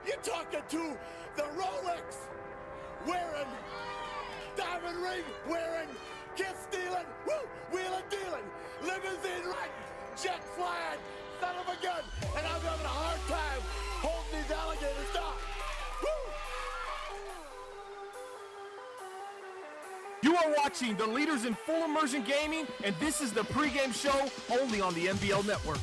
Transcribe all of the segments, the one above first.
You're talking to the Rolex wearing, diamond ring wearing, kiss stealing, woo, wheeling dealing, limousine riding, jet flying, son of a gun, and I'm having a hard time holding these alligators down. Woo! You are watching the leaders in full immersion gaming, and this is the pregame show only on the NBL Network.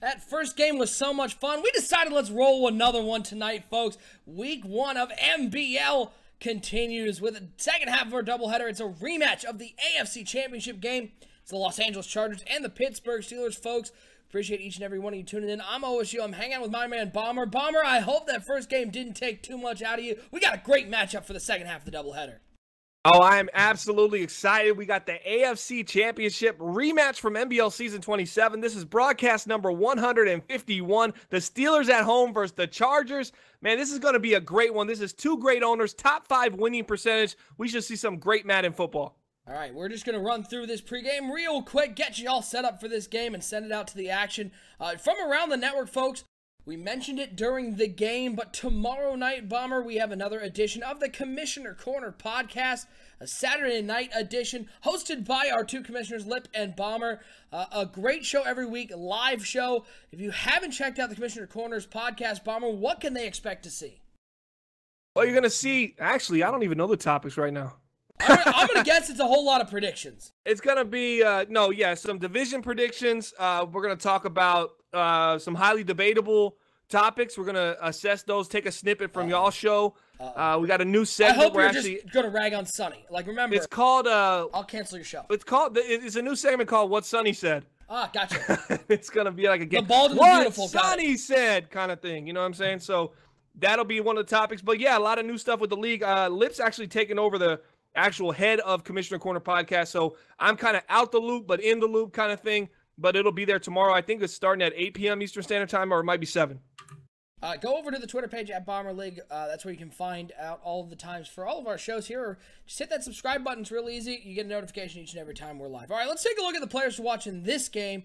That first game was so much fun. We decided let's roll another one tonight, folks. Week 1 of NBL continues with the second half of our doubleheader. It's a rematch of the AFC Championship game. It's the Los Angeles Chargers and the Pittsburgh Steelers, folks. Appreciate each and every one of you tuning in. I'm OSU. I'm hanging out with my man, Bomber. Bomber, I hope that first game didn't take too much out of you. We got a great matchup for the second half of the doubleheader. Oh, I am absolutely excited. We got the AFC Championship rematch from NBL Season 27. This is broadcast number 151. The Steelers at home versus the Chargers. Man, this is going to be a great one. This is two great owners, top 5 winning percentage. We should see some great Madden football. All right, we're just going to run through this pregame real quick, get you all set up for this game, and send it out to the action. From around the network, folks, we mentioned it during the game, but tomorrow night, Bomber, we have another edition of the Commissioner Corner podcast, a Saturday night edition hosted by our two commissioners, Lip and Bomber. A great show every week, live show. If you haven't checked out the Commissioner Corners podcast, Bomber, what can they expect to see? Well, you're going to see, actually, I don't even know the topics right now. I'm going to guess it's a whole lot of predictions. It's going to be, some division predictions. We're going to talk about some highly debatable topics. We're going to assess those, take a snippet from y'all's show. We got a new segment. I hope you're just going to rag on Sonny. Like, remember, it's called... I'll cancel your show. It's a new segment called What Sonny Said. Ah, gotcha. It's going to be like a game. The bald and what beautiful. Sonny said kind of thing. You know what I'm saying? So that'll be one of the topics. But yeah, a lot of new stuff with the league. Lip's actually taking over the actual head of Commissioner Corner podcast. So I'm kind of out the loop, but in the loop kind of thing. But it'll be there tomorrow. I think it's starting at 8 p.m. Eastern Standard Time, or it might be 7. Go over to the Twitter page at Bomber League. That's where you can find out all of the times for all of our shows here. Or just hit that subscribe button. It's real easy. You get a notification each and every time we're live. All right, let's take a look at the players who are watching this game.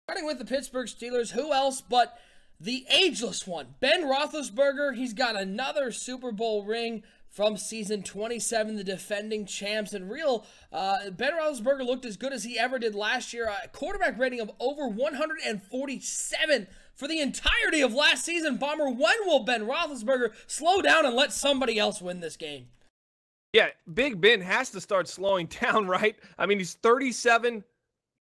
Starting with the Pittsburgh Steelers. Who else but the ageless one, Ben Roethlisberger. He's got another Super Bowl ring from season 27, the defending champs. And Ben Roethlisberger looked as good as he ever did last year. A quarterback rating of over 147 for the entirety of last season. Bomber, when will Ben Roethlisberger slow down and let somebody else win this game? Yeah, Big Ben has to start slowing down, right? I mean, he's 37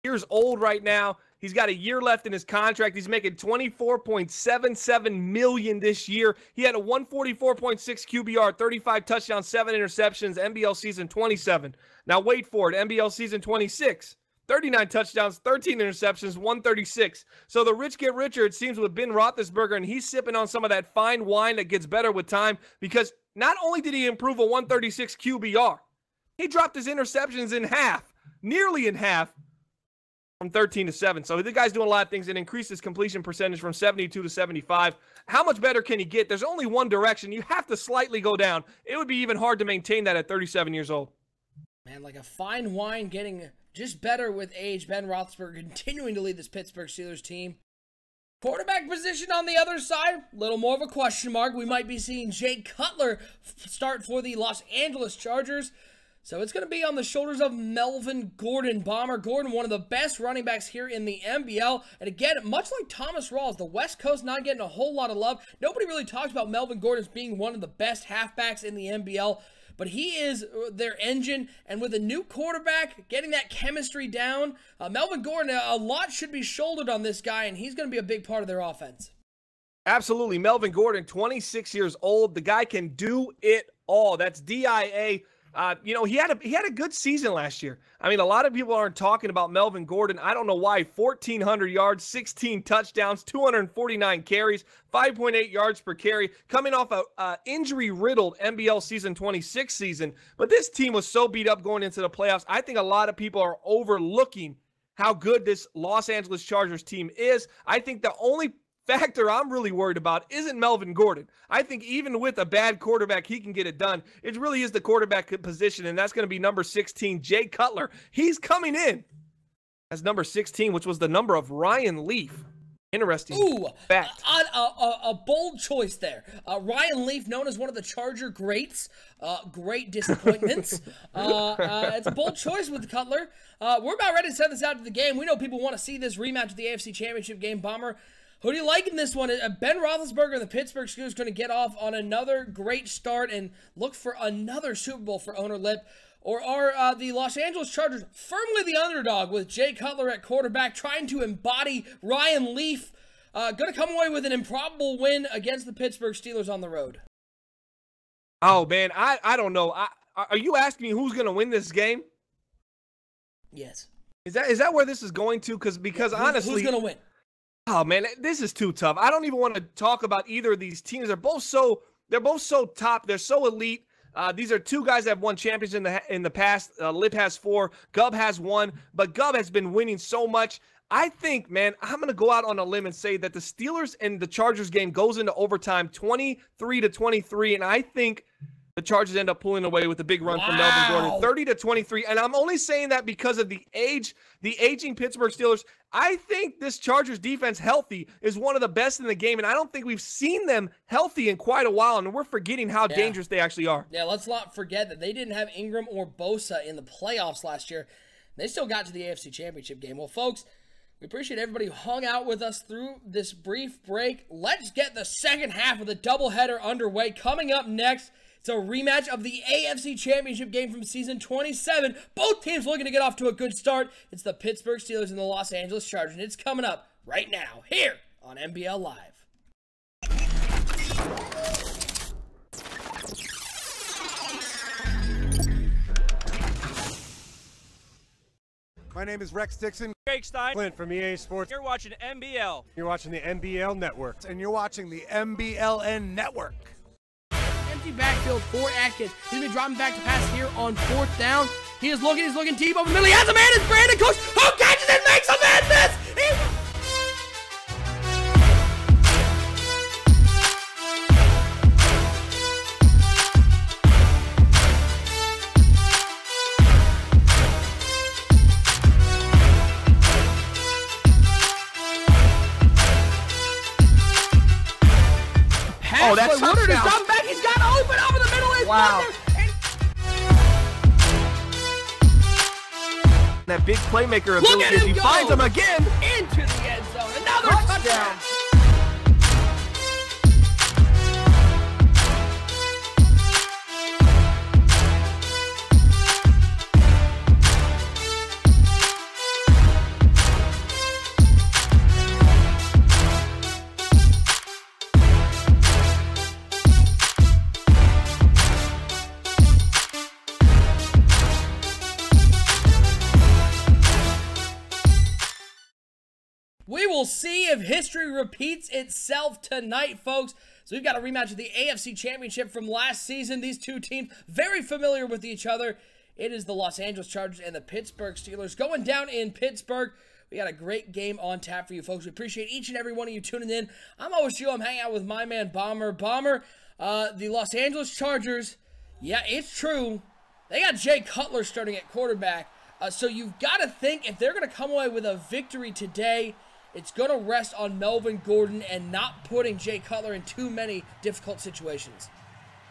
years old right now. He's got a year left in his contract. He's making $24.77 million this year. He had a 144.6 QBR, 35 touchdowns, 7 interceptions, NBL season 27. Now wait for it, NBL season 26. 39 touchdowns, 13 interceptions, 136. So the rich get richer, it seems, with Ben Roethlisberger, and he's sipping on some of that fine wine that gets better with time, because not only did he improve a 136 QBR, he dropped his interceptions in half, nearly in half, from 13 to 7. So the guy's doing a lot of things and increased his completion percentage from 72 to 75. How much better can he get? There's only one direction. You have to slightly go down. It would be even hard to maintain that at 37 years old. Man, like a fine wine, getting just better with age. Ben Roethlisberger continuing to lead this Pittsburgh Steelers team. Quarterback position on the other side, a little more of a question mark. We might be seeing Jay Cutler start for the Los Angeles Chargers. So it's going to be on the shoulders of Melvin Gordon. Bomber Gordon, one of the best running backs here in the NBL. And again, much like Thomas Rawls, the West Coast not getting a whole lot of love. Nobody really talks about Melvin Gordon as being one of the best halfbacks in the NBL. But he is their engine. And with a new quarterback, getting that chemistry down, Melvin Gordon, a lot should be shouldered on this guy. And he's going to be a big part of their offense. Absolutely. Melvin Gordon, 26 years old. The guy can do it all. That's DIA. He had a good season last year. I mean, a lot of people aren't talking about Melvin Gordon. I don't know why. 1,400 yards, 16 touchdowns, 249 carries, 5.8 yards per carry, coming off a injury-riddled NBL season 26 season. But this team was so beat up going into the playoffs. I think a lot of people are overlooking how good this Los Angeles Chargers team is. I think the only factor I'm really worried about isn't Melvin Gordon. I think even with a bad quarterback, he can get it done. It really is the quarterback position, and that's going to be number 16, Jay Cutler. He's coming in as number 16, which was the number of Ryan Leaf. Interesting fact. A bold choice there. Ryan Leaf, known as one of the Charger greats, great disappointments. It's a bold choice with Cutler. We're about ready to send this out to the game. We know people want to see this rematch of the AFC Championship game. Bomber, who do you like in this one? Ben Roethlisberger and the Pittsburgh Steelers going to get off on another great start and look for another Super Bowl for owner Lip? Or are the Los Angeles Chargers firmly the underdog with Jay Cutler at quarterback, trying to embody Ryan Leaf, going to come away with an improbable win against the Pittsburgh Steelers on the road? Oh, man, I don't know. Are you asking me who's going to win this game? Yes. Is that where this is going to? Because honestly, who's going to win? Oh, man, this is too tough. I don't even want to talk about either of these teams. They're both so top. They're so elite. These are two guys that have won champions in the past. Lip has 4. Gubb has 1. But Gubb has been winning so much. I think, man, I'm going to go out on a limb and say that the Steelers and the Chargers game goes into overtime 23-23. And I think the Chargers end up pulling away with a big run from Melvin Gordon, 30-23. And I'm only saying that because of the aging Pittsburgh Steelers. I think this Chargers defense healthy is one of the best in the game. And I don't think we've seen them healthy in quite a while. And we're forgetting how dangerous they actually are. Yeah, let's not forget that they didn't have Ingram or Bosa in the playoffs last year. They still got to the AFC Championship game. Well, folks, we appreciate everybody who hung out with us through this brief break. Let's get the second half of the doubleheader underway. Coming up next, it's a rematch of the AFC Championship game from season 27. Both teams looking to get off to a good start. It's the Pittsburgh Steelers and the Los Angeles Chargers, and it's coming up right now here on NBL Live. My name is Rex Dixon. Craig Stein. Clint from EA Sports. You're watching NBL. You're watching the NBL Network. And you're watching the MBLN Network. Empty backfield for Atkins. He's been dropping back to pass here on 4th down. He's looking deep over the middle. He has a man. It's Brandon Cooks who catches it, makes a man miss. Oh, that's Woodard is dropping back. He's got open over the middle. Wow. That big playmaker ability as he finds him again. Into the end zone. Another touchdown. We will see if history repeats itself tonight, folks. So we've got a rematch of the AFC Championship from last season. These two teams very familiar with each other. It is the Los Angeles Chargers and the Pittsburgh Steelers going down in Pittsburgh. We got a great game on tap for you, folks. We appreciate each and every one of you tuning in. I'm OSU. I'm hanging out with my man, Bomber. Bomber, the Los Angeles Chargers, yeah, it's true. They got Jay Cutler starting at quarterback. So you've got to think if they're going to come away with a victory today, it's going to rest on Melvin Gordon and not putting Jay Cutler in too many difficult situations.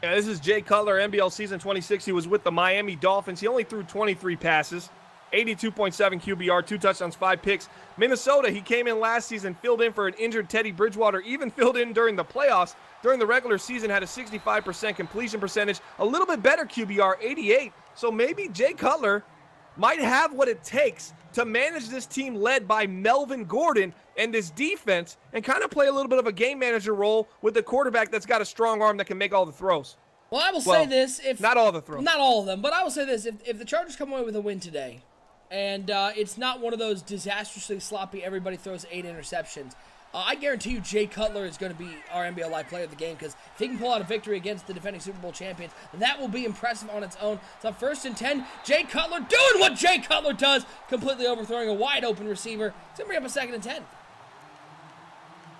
Yeah, this is Jay Cutler, NBL season 26. He was with the Miami Dolphins. He only threw 23 passes, 82.7 QBR, 2 touchdowns, 5 picks. Minnesota, he came in last season, filled in for an injured Teddy Bridgewater, even filled in during the playoffs. During the regular season, had a 65% completion percentage, a little bit better QBR, 88. So maybe Jay Cutler might have what it takes to manage this team led by Melvin Gordon and this defense and kind of play a little bit of a game manager role with a quarterback that's got a strong arm that can make all the throws. Well, I will say this. If not all the throws. Not all of them, but I will say this. If the Chargers come away with a win today, and it's not one of those disastrously sloppy, everybody throws 8 interceptions, I guarantee you Jay Cutler is going to be our NBL Live player of the game, because if he can pull out a victory against the defending Super Bowl champions, that will be impressive on its own. So 1st and 10, Jay Cutler doing what Jay Cutler does, completely overthrowing a wide open receiver. It's going to bring up a 2nd and 10.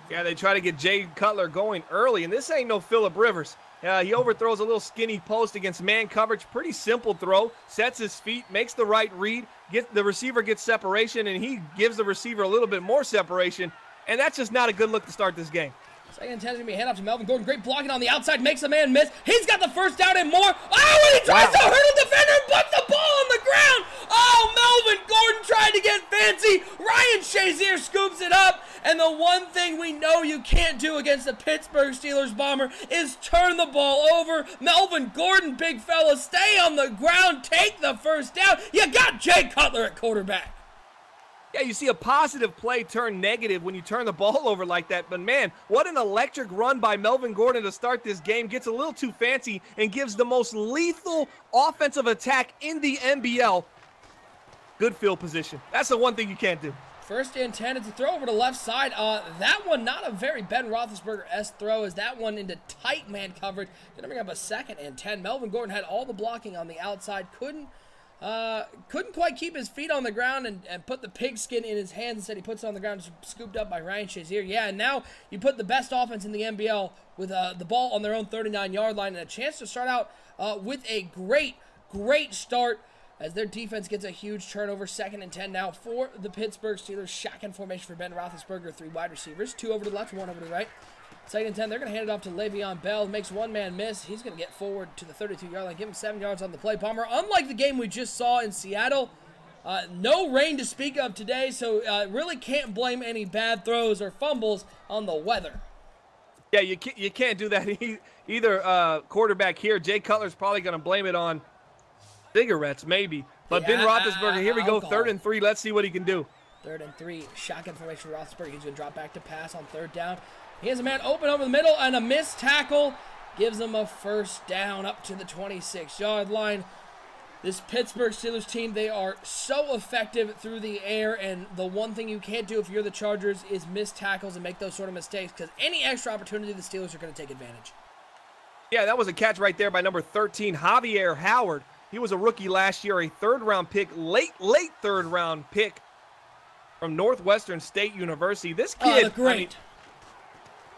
Yeah, they try to get Jay Cutler going early, and this ain't no Phillip Rivers. He overthrows a little skinny post against man coverage. Pretty simple throw. Sets his feet, makes the right read. The receiver gets separation, and he gives the receiver a little bit more separation. And that's just not a good look to start this game. Second and 10 is going to be a handoff to Melvin Gordon. Great blocking on the outside. Makes a man miss. He's got the first down and more. Oh, and he tries to hurdle the defender and puts the ball on the ground. Oh, Melvin Gordon tried to get fancy. Ryan Shazier scoops it up. And the one thing we know you can't do against the Pittsburgh Steelers bomber is turn the ball over. Melvin Gordon, big fella, stay on the ground. Take the first down. You got Jay Cutler at quarterback. Yeah, you see a positive play turn negative when you turn the ball over like that. But, man, what an electric run by Melvin Gordon to start this game. Gets a little too fancy and gives the most lethal offensive attack in the NBL. Good field position. That's the one thing you can't do. First and 10, it's a throw over to left side. That one, not a very Ben Roethlisberger-esque throw, as that one into tight man coverage. Gonna bring up a second and 10. Melvin Gordon had all the blocking on the outside. Couldn't quite keep his feet on the ground and put the pigskin in his hands. Instead, he puts it on the ground, scooped up by Ryan Shazier. Yeah, and now you put the best offense in the NBL with the ball on their own 39-yard line and a chance to start out with a great start as their defense gets a huge turnover. Second and 10 now for the Pittsburgh Steelers. Shotgun formation for Ben Roethlisberger. 3 wide receivers, 2 over to the left, 1 over to the right. Second and 10, they're going to hand it off to Le'Veon Bell. Makes one man miss. He's going to get forward to the 32-yard line. Give him 7 yards on the play. Bomber, unlike the game we just saw in Seattle, no rain to speak of today, so really can't blame any bad throws or fumbles on the weather. Yeah, you can't do that either. Quarterback here, Jay Cutler's probably going to blame it on cigarettes, maybe. But yeah, Ben Roethlisberger, here we go, alcohol. 3rd and 3. Let's see what he can do. 3rd and 3, shotgun formation for Roethlisberger. He's going to drop back to pass on 3rd down. He has a man open over the middle, and a missed tackle gives him a first down up to the 26-yard line. This Pittsburgh Steelers team, they are so effective through the air, and the one thing you can't do if you're the Chargers is miss tackles and make those sort of mistakes, because any extra opportunity, the Steelers are going to take advantage. Yeah, that was a catch right there by number 13, Javier Howard. He was a rookie last year, a 3rd-round pick, late 3rd-round pick from Northwestern State University. This kid,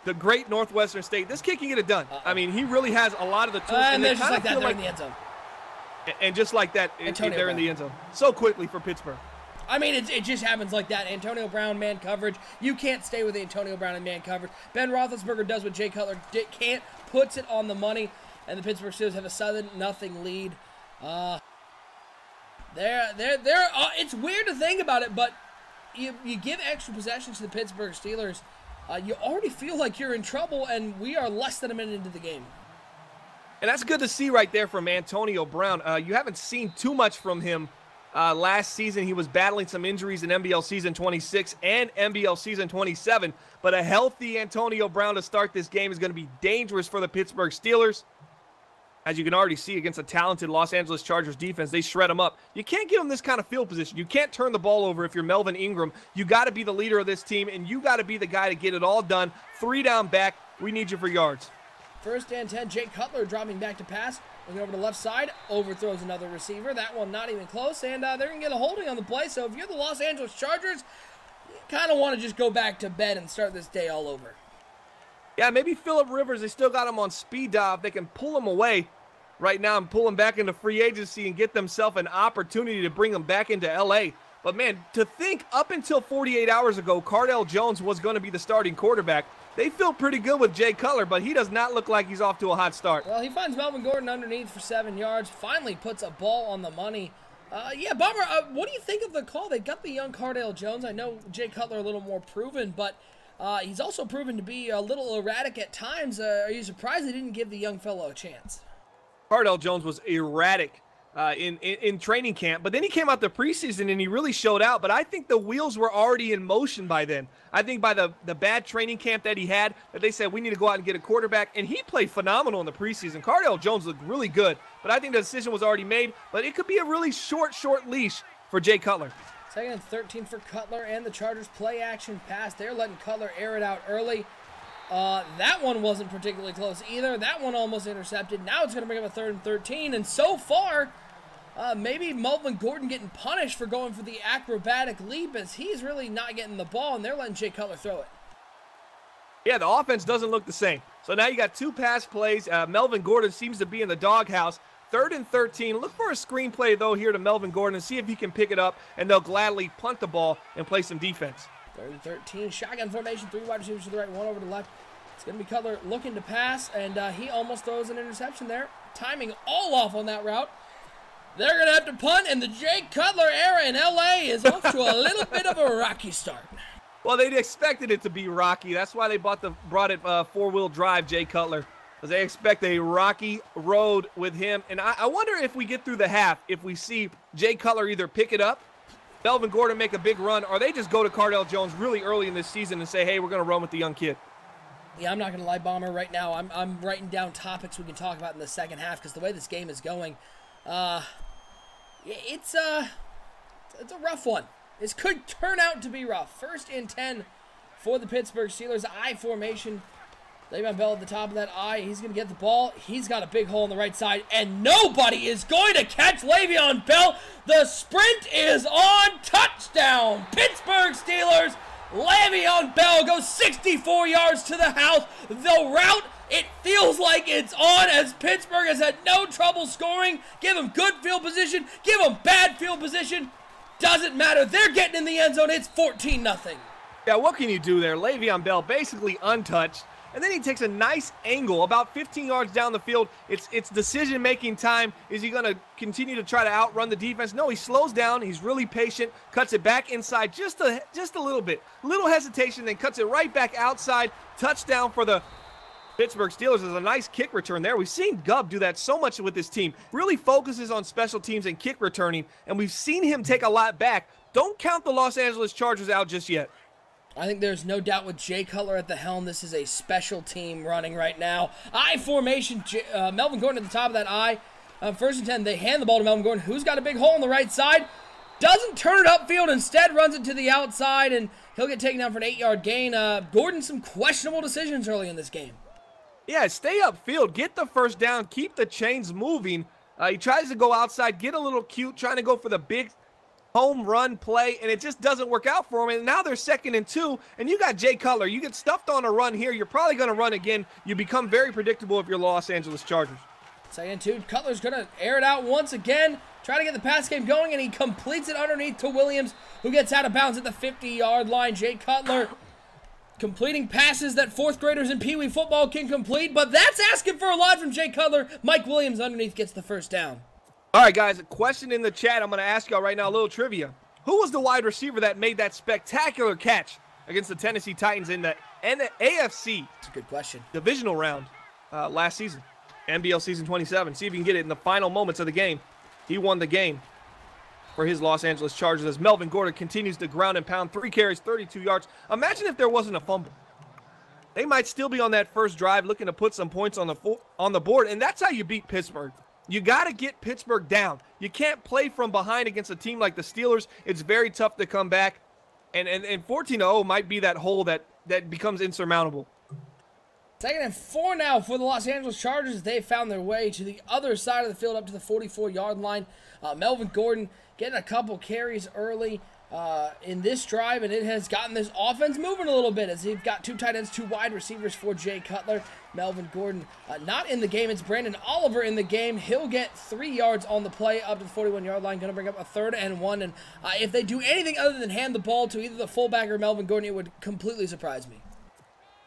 the great Northwestern State. This kid can get it done. I mean, he really has a lot of the tools. And they're just like that, they're in the end zone. And just like that, they're in the end zone. So quickly for Pittsburgh. I mean, it just happens like that. Antonio Brown, man coverage. You can't stay with Antonio Brown in man coverage. Ben Roethlisberger does what Jay Cutler can't, puts it on the money, and the Pittsburgh Steelers have a 7-0 lead. It's weird to think about it, but you give extra possessions to the Pittsburgh Steelers, you already feel like you're in trouble, and we are less than a minute into the game. And that's good to see right there from Antonio Brown. You haven't seen too much from him last season. He was battling some injuries in NBL Season 26 and NBL Season 27, but a healthy Antonio Brown to start this game is going to be dangerous for the Pittsburgh Steelers. As you can already see against a talented Los Angeles Chargers defense, they shred them up. You can't give them this kind of field position. You can't turn the ball over if you're Melvin Ingram. You got to be the leader of this team, and you got to be the guy to get it all done. 3 down back. We need you for yards. 1st and 10, Jay Cutler dropping back to pass. Looking over to the left side, overthrows another receiver. That one not even close, and they're going to get a holding on the play. So if you're the Los Angeles Chargers, you kind of want to just go back to bed and start this day all over. Yeah, maybe Phillip Rivers, they still got him on speed dial. They can pull him away right now and pull him back into free agency and get themselves an opportunity to bring him back into L.A. But, man, to think up until 48 hours ago, Cardale Jones was going to be the starting quarterback, they feel pretty good with Jay Cutler, but he does not look like he's off to a hot start. Well, he finds Melvin Gordon underneath for 7 yards, finally puts a ball on the money. Yeah, Bummer, what do you think of the call? They got the young Cardale Jones. I know Jay Cutler a little more proven, but he's also proven to be a little erratic at times. Are you surprised they didn't give the young fellow a chance? Cardale Jones was erratic in training camp, but then he came out the preseason and he really showed out. But I think the wheels were already in motion by then. I think by the bad training camp that he had, that they said we need to go out and get a quarterback, and he played phenomenal in the preseason. Cardale Jones looked really good, but I think the decision was already made. But it could be a really short leash for Jay Cutler. 2nd and 13 for Cutler, and the Chargers play action pass. They're letting Cutler air it out early. That one wasn't particularly close either. That one almost intercepted. Now it's going to bring up a 3rd and 13. And so far, maybe Melvin Gordon getting punished for going for the acrobatic leap, as he's really not getting the ball, and they're letting Jay Cutler throw it. Yeah, the offense doesn't look the same. So now you got 2 pass plays. Melvin Gordon seems to be in the doghouse. 3rd and 13. Look for a screenplay, though, here to Melvin Gordon and see if he can pick it up, and they'll gladly punt the ball and play some defense. 3rd and 13. Shotgun formation. 3 wide receivers to the right, 1 over to the left. It's going to be Cutler looking to pass, and he almost throws an interception there. Timing all off on that route. They're going to have to punt, and the Jay Cutler era in L.A. is off to a little bit of a rocky start. Well, they expected it to be rocky. That's why they brought it 4-wheel drive, Jay Cutler, because they expect a rocky road with him. And I wonder if we get through the half, if we see Jay Cutler either pick it up, Melvin Gordon make a big run, or they just go to Cardell Jones really early in this season and say, hey, we're going to run with the young kid. Yeah, I'm not going to lie, Bomber, right now. I'm writing down topics we can talk about in the second half because the way this game is going, it's a rough one. This could turn out to be rough. 1st and 10 for the Pittsburgh Steelers. I formation. Le'Veon Bell at the top of that I. He's going to get the ball. He's got a big hole on the right side, and nobody is going to catch Le'Veon Bell. The sprint is on. Touchdown. Pittsburgh Steelers. Le'Veon Bell goes 64 yards to the house. The route, it feels like it's on, as Pittsburgh has had no trouble scoring. Give them good field position. Give them bad field position. Doesn't matter. They're getting in the end zone. It's 14-0. Yeah, what can you do there? Le'Veon Bell basically untouched, and then he takes a nice angle about 15 yards down the field. It's decision-making time. Is he going to continue to try to outrun the defense? No, he slows down. He's really patient, cuts it back inside just a little bit. Little hesitation, then cuts it right back outside. Touchdown for the Pittsburgh Steelers. Is a nice kick return there. We've seen Gubb do that so much with this team. Really focuses on special teams and kick returning, and we've seen him take a lot back. Don't count the Los Angeles Chargers out just yet. I think there's no doubt with Jay Cutler at the helm, this is a special team running right now. I formation, Melvin Gordon at the top of that I. 1st and 10, they hand the ball to Melvin Gordon, who's got a big hole on the right side. Doesn't turn it upfield, instead runs it to the outside, and he'll get taken down for an 8-yard gain. Gordon, some questionable decisions early in this game. Yeah, stay upfield, get the first down, keep the chains moving. He tries to go outside, get a little cute, trying to go for the big home run play, and it just doesn't work out for him. And now they're 2nd and 2, and you got Jay Cutler. You get stuffed on a run here, you're probably going to run again. You become very predictable if you're Los Angeles Chargers. 2nd and 2, Cutler's going to air it out once again, try to get the pass game going, and he completes it underneath to Williams, who gets out of bounds at the 50-yard line. Jay Cutler completing passes that 4th graders in Pee Wee football can complete, but that's asking for a lot from Jay Cutler. Mike Williams underneath gets the first down. All right, guys, a question in the chat. I'm going to ask y'all right now, a little trivia. Who was the wide receiver that made that spectacular catch against the Tennessee Titans in the AFC? That's a good question. Divisional round last season, NBL season 27. See if you can get it in the final moments of the game. He won the game for his Los Angeles Chargers as Melvin Gordon continues to ground and pound. 3 carries, 32 yards. Imagine if there wasn't a fumble. They might still be on that first drive looking to put some points on the board, and that's how you beat Pittsburgh. You got to get Pittsburgh down. You can't play from behind against a team like the Steelers. It's very tough to come back, and 14-0 might be that hole that becomes insurmountable. 2nd and 4 now for the Los Angeles Chargers. They found their way to the other side of the field up to the 44-yard line. Melvin Gordon getting a couple carries early in this drive, and it has gotten this offense moving a little bit as they've got 2 tight ends, 2 wide receivers for Jay Cutler. Melvin Gordon not in the game. It's Brandon Oliver in the game. He'll get 3 yards on the play up to the 41-yard line. Going to bring up a 3rd and 1. And if they do anything other than hand the ball to either the fullback or Melvin Gordon, it would completely surprise me.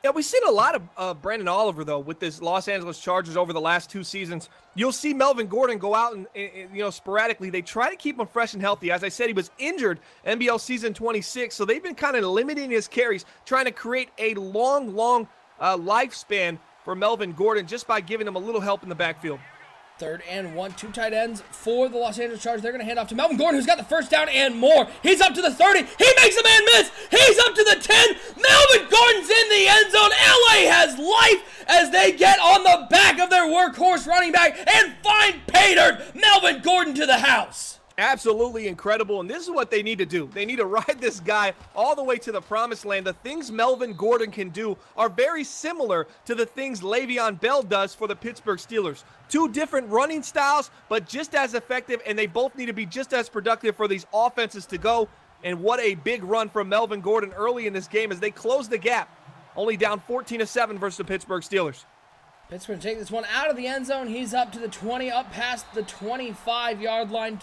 Yeah, we've seen a lot of Brandon Oliver, though, with this Los Angeles Chargers over the last 2 seasons. You'll see Melvin Gordon go out and sporadically. They try to keep him fresh and healthy. As I said, he was injured NBL season 26, so they've been kind of limiting his carries, trying to create a long lifespan for Melvin Gordon just by giving him a little help in the backfield. 3rd and 1, 2 tight ends for the Los Angeles Chargers. They're going to hand off to Melvin Gordon, who's got the first down and more. He's up to the 30. He makes a man miss. He's up to the 10. Melvin Gordon's in the end zone. LA has life as they get on the back of their workhorse running back and find pay dirt. Melvin Gordon to the house. Absolutely incredible, and this is what they need to do. They need to ride this guy all the way to the promised land. The things Melvin Gordon can do are very similar to the things Le'Veon Bell does for the Pittsburgh Steelers. 2 different running styles, but just as effective, and they both need to be just as productive for these offenses to go. And what a big run from Melvin Gordon early in this game as they close the gap only down 14-7 versus the Pittsburgh Steelers. Pittsburgh take this one out of the end zone. He's up to the 20, up past the 25-yard line.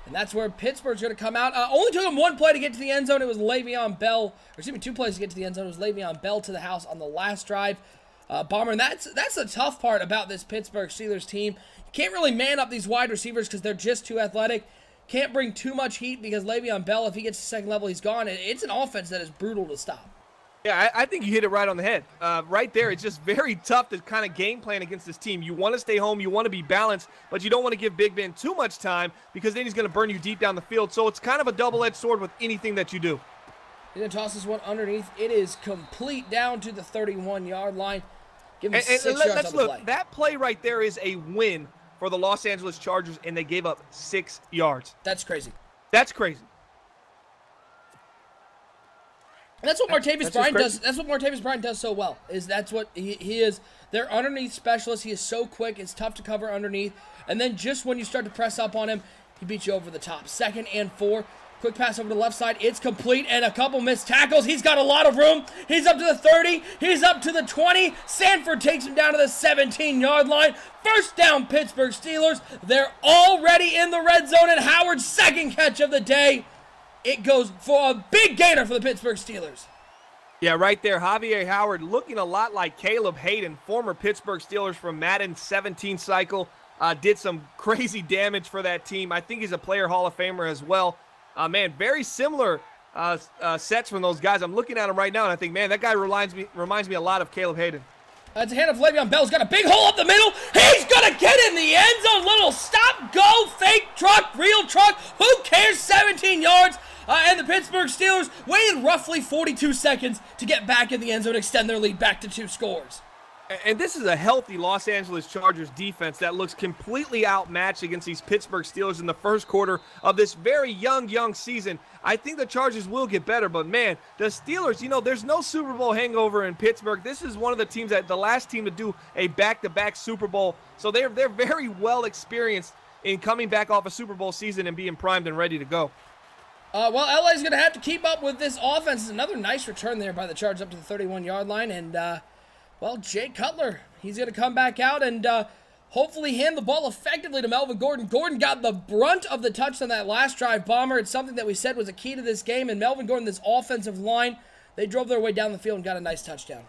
And that's where Pittsburgh's going to come out. Only took him one play to get to the end zone. It was Le'Veon Bell. Or excuse me, 2 plays to get to the end zone. It was Le'Veon Bell to the house on the last drive. Bomber, and that's the tough part about this Pittsburgh Steelers team. You can't really man up these wide receivers because they're just too athletic. Can't bring too much heat because Le'Veon Bell, if he gets to second level, he's gone. It's an offense that is brutal to stop. Yeah, I think you hit it right on the head. Right there, it's just very tough to kind of game plan against this team. You want to stay home, you want to be balanced, but you don't want to give Big Ben too much time because then he's going to burn you deep down the field. So it's kind of a double-edged sword with anything that you do. He's going to toss this one underneath. It is complete down to the 31-yard line. Give him 6 yards let's on the look. play. That play right there is a win for the Los Angeles Chargers, and they gave up 6 yards. That's crazy. That's crazy. And that's what Martavis Bryant does. That's what Martavis Bryant does so well. That's what he is. They're underneath specialist. He is so quick. It's tough to cover underneath. And then just when you start to press up on him, he beats you over the top. 2nd and 4. Quick pass over to the left side. It's complete, and a couple missed tackles. He's got a lot of room. He's up to the 30. He's up to the 20. Sanford takes him down to the 17-yard line. First down, Pittsburgh Steelers. They're already in the red zone, and Howard's second catch of the day. It goes for a big gainer for the Pittsburgh Steelers. Yeah, right there. Javier Howard looking a lot like Caleb Hayden, former Pittsburgh Steelers from Madden 17 cycle. Did some crazy damage for that team. I think he's a player Hall of Famer as well. Man, very similar sets from those guys. I'm looking at him right now, and I think, man, that guy reminds me a lot of Caleb Hayden. It's a hand of Le'Veon Bell's got a big hole up the middle. He's going to get in the end zone. Little stop, go, fake truck, real truck. Who cares? 17 yards. And the Pittsburgh Steelers waited roughly 42 seconds to get back in the end zone, extend their lead back to 2 scores. And this is a healthy Los Angeles Chargers defense that looks completely outmatched against these Pittsburgh Steelers in the first quarter of this very young season. I think the Chargers will get better, but man, the Steelers, you know, there's no Super Bowl hangover in Pittsburgh. This is one of the teams the last team to do a back-to-back Super Bowl. So they're very well experienced in coming back off a Super Bowl season and being primed and ready to go. Well, LA's going to have to keep up with this offense. It's another nice return there by the Chargers up to the 31-yard line. And, well, Jay Cutler, he's going to come back out and hopefully hand the ball effectively to Melvin Gordon. Gordon got the brunt of the touchdown that last drive. Bomber, it's something that we said was a key to this game. And Melvin Gordon, this offensive line, they drove their way down the field and got a nice touchdown.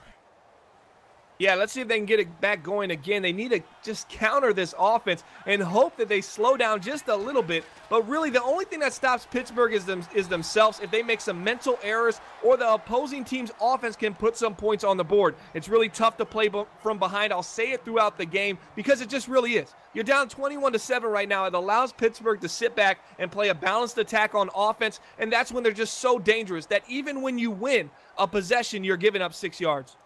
Yeah, let's see if they can get it back going again. They need to just counter this offense and hope that they slow down just a little bit. But really, the only thing that stops Pittsburgh is themselves. If they make some mental errors or the opposing team's offense can put some points on the board. It's really tough to play from behind. I'll say it throughout the game because it just really is. You're down 21-7 right now. It allows Pittsburgh to sit back and play a balanced attack on offense, and that's when they're just so dangerous that even when you win a possession, you're giving up 6 yards.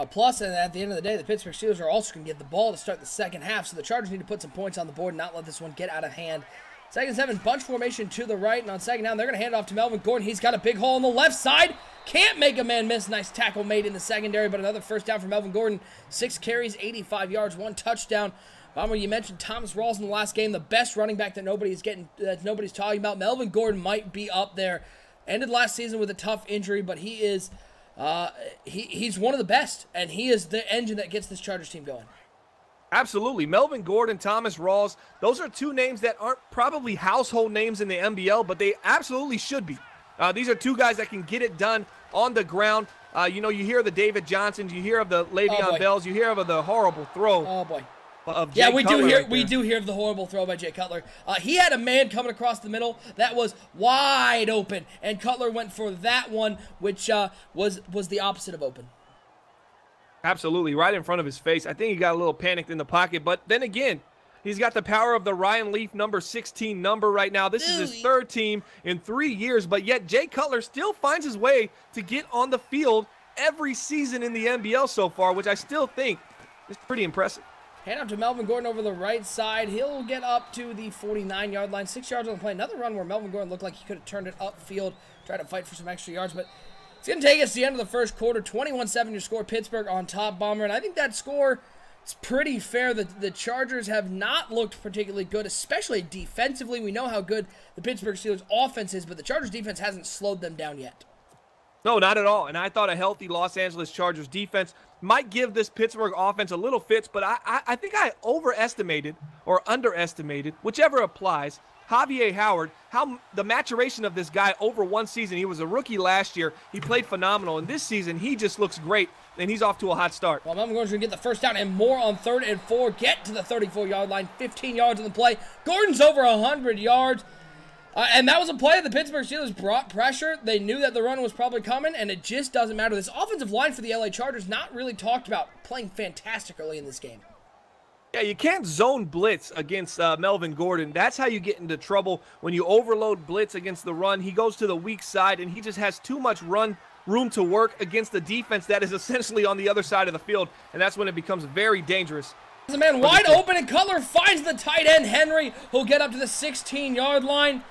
Plus, and at the end of the day, the Pittsburgh Steelers are also going to get the ball to start the second half, so the Chargers need to put some points on the board and not let this one get out of hand. 2nd and 7, bunch formation to the right, and on 2nd down, they're going to hand it off to Melvin Gordon. He's got a big hole on the left side. Can't make a man miss. Nice tackle made in the secondary, but another first down for Melvin Gordon. 6 carries, 85 yards, 1 touchdown. Bomber, you mentioned Thomas Rawls in the last game, the best running back that nobody's talking about. Melvin Gordon might be up there. Ended last season with a tough injury, but he is... he's one of the best, and he is the engine that gets this Chargers team going. Absolutely. Melvin Gordon, Thomas Rawls, those are 2 names that aren't probably household names in the NBL, but they absolutely should be. These are 2 guys that can get it done on the ground. You know, you hear of the David Johnsons, you hear of the Le'Veon Bells, you hear of the horrible throw. Oh, boy. Of Jay we Cutler do hear of the horrible throw by Jay Cutler. He had a man coming across the middle that was wide open, and Cutler went for that one, which was the opposite of open. Absolutely, right in front of his face. I think he got a little panicked in the pocket, but then again, he's got the power of the Ryan Leaf number 16 number right now. This is his 3rd team in 3 years, but yet Jay Cutler still finds his way to get on the field every season in the NBL so far, which I still think is pretty impressive. Hand out to Melvin Gordon over the right side. He'll get up to the 49-yard line. 6 yards on the play. Another run where Melvin Gordon looked like he could have turned it upfield, tried to fight for some extra yards, but it's going to take us to the end of the first quarter. 21-7 your score. Pittsburgh on top, Bomber, and I think that score is pretty fair. The Chargers have not looked particularly good, especially defensively. We know how good the Pittsburgh Steelers offense is, but the Chargers defense hasn't slowed them down yet. No, not at all. And I thought a healthy Los Angeles Chargers defense might give this Pittsburgh offense a little fits, but I think I overestimated or underestimated, whichever applies, Javier Howard, how the maturation of this guy over one season. He was a rookie last year. He played phenomenal. And this season, he just looks great, and he's off to a hot start. Well, Melvin Gordon's going to get the first down and more on 3rd and 4. Get to the 34-yard line, 15 yards on the play. Gordon's over 100 yards. And that was a play the Pittsburgh Steelers brought pressure. They knew that the run was probably coming, and it just doesn't matter. This offensive line for the LA Chargers not really talked about, playing fantastic early in this game. Yeah, you can't zone blitz against Melvin Gordon. That's how you get into trouble when you overload blitz against the run. He goes to the weak side, and he just has too much room to work against the defense that is essentially on the other side of the field, and that's when it becomes very dangerous. There's a man wide open, and Cutler finds the tight end, Henry, who'll get up to the 16-yard line.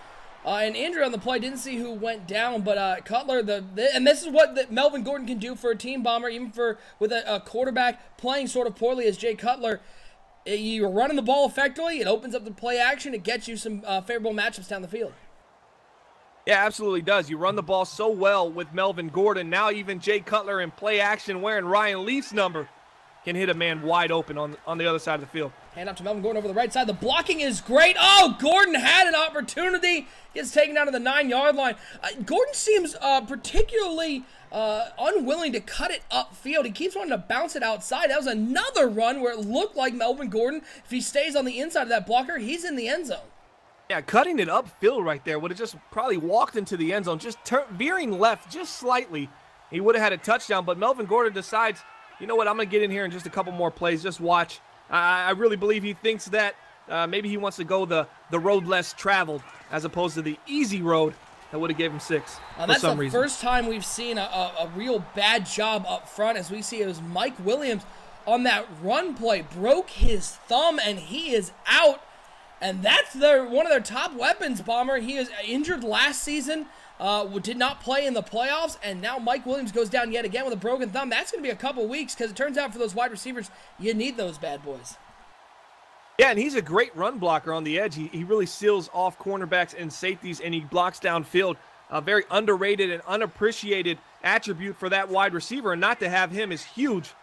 An injury on the play, didn't see who went down, but Cutler, and this is what Melvin Gordon can do for a team, Bomber, even with a quarterback playing sort of poorly as Jay Cutler. You're running the ball effectively, it opens up the play action, it gets you some favorable matchups down the field. Yeah, absolutely does. You run the ball so well with Melvin Gordon. Now even Jay Cutler in play action wearing Ryan Leaf's number can hit a man wide open on the other side of the field. Hand up to Melvin Gordon over the right side. The blocking is great. Oh, Gordon had an opportunity. Gets taken down to the 9-yard line. Gordon seems particularly unwilling to cut it upfield. He keeps wanting to bounce it outside. That was another run where it looked like Melvin Gordon, if he stays on the inside of that blocker, he's in the end zone. Yeah, cutting it upfield right there would have just probably walked into the end zone, just veering left just slightly. He would have had a touchdown, but Melvin Gordon decides, you know what, I'm going to get in here in just a couple more plays. Just watch. I really believe he thinks that maybe he wants to go the road less traveled as opposed to the easy road that would have gave him 6 for some reason. That's the first time we've seen a real bad job up front, as we see it was Mike Williams on that run play. Broke his thumb, and he is out. And that's one of their top weapons, Bomber. He is injured last season, did not play in the playoffs, and now Mike Williams goes down yet again with a broken thumb. That's going to be a couple weeks, because it turns out for those wide receivers, you need those bad boys. Yeah, and he's a great run blocker on the edge. He really seals off cornerbacks and safeties, and he blocks downfield. A very underrated and unappreciated attribute for that wide receiver, and not to have him is huge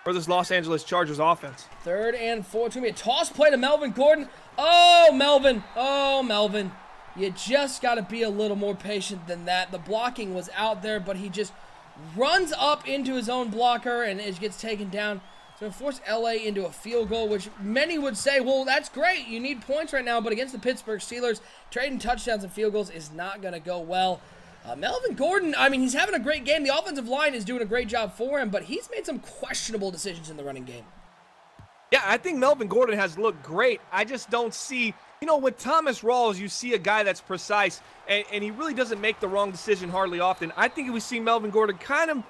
for this Los Angeles Chargers offense. 3rd and 4. It's going to be a toss play to Melvin Gordon. Oh, Melvin. Oh, Melvin. You just got to be a little more patient than that. The blocking was out there, but he just runs up into his own blocker and it gets taken down. So it forced LA into a field goal, which many would say, well, that's great. You need points right now, but against the Pittsburgh Steelers, trading touchdowns and field goals is not going to go well. Melvin Gordon, I mean, he's having a great game. The offensive line is doing a great job for him, but he's made some questionable decisions in the running game. Yeah, I think Melvin Gordon has looked great. I just don't see, with Thomas Rawls, you see a guy that's precise, and he really doesn't make the wrong decision hardly often. I think we see Melvin Gordon kind of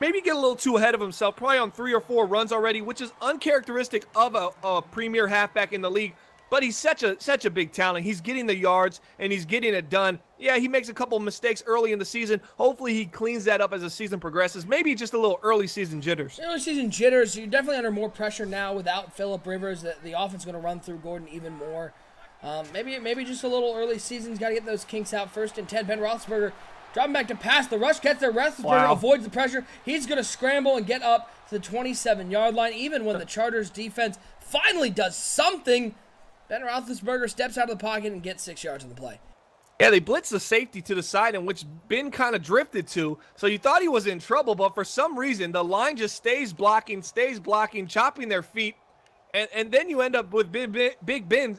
maybe get a little too ahead of himself, probably on 3 or 4 runs already, which is uncharacteristic of a premier halfback in the league. But he's such a big talent. He's getting the yards, and he's getting it done. Yeah, he makes a couple of mistakes early in the season. Hopefully he cleans that up as the season progresses. Maybe just a little early season jitters. Early season jitters. You're definitely under more pressure now without Phillip Rivers. The offense is going to run through Gordon even more. Maybe just a little early season. He's got to get those kinks out. 1st and 10. Ben Roethlisberger dropping back to pass. The rush gets there. Roethlisberger avoids the pressure. He's going to scramble and get up to the 27-yard line. Even when the Chargers defense finally does something, Ben Roethlisberger steps out of the pocket and gets 6 yards on the play. Yeah, they blitzed the safety to the side in which Ben kind of drifted to. So you thought he was in trouble, but for some reason, the line just stays blocking, chopping their feet. And then you end up with Big Ben,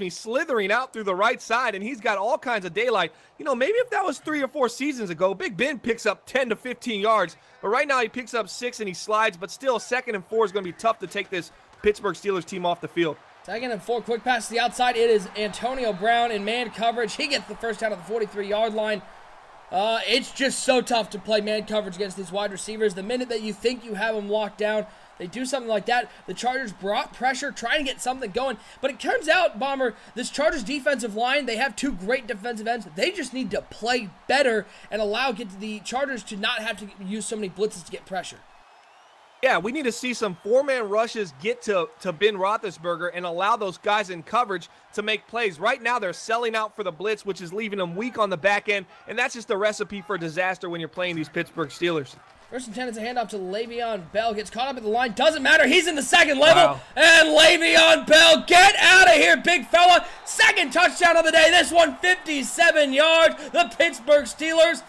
slithering out through the right side, and he's got all kinds of daylight. Maybe if that was 3 or 4 seasons ago, Big Ben picks up 10 to 15 yards. But right now he picks up 6 and he slides, but still 2nd and 4 is going to be tough to take this Pittsburgh Steelers team off the field. 2nd and 4, quick pass to the outside. It is Antonio Brown in man coverage. He gets the first down at the 43-yard line. It's just so tough to play man coverage against these wide receivers. The minute that you think you have them locked down, they do something like that. The Chargers brought pressure, trying to get something going. But it turns out, Bomber, this Chargers defensive line, they have 2 great defensive ends. They just need to play better and allow the Chargers to not have to use so many blitzes to get pressure. Yeah, we need to see some four-man rushes get to Ben Roethlisberger and allow those guys in coverage to make plays. Right now, they're selling out for the blitz, which is leaving them weak on the back end, and that's just a recipe for disaster when you're playing these Pittsburgh Steelers. First and 10, it's a handoff to Le'Veon Bell. Gets caught up at the line. Doesn't matter. He's in the second level. Wow. And Le'Veon Bell, get out of here, big fella. Second touchdown of the day. This one, 57 yards. The Pittsburgh Steelers.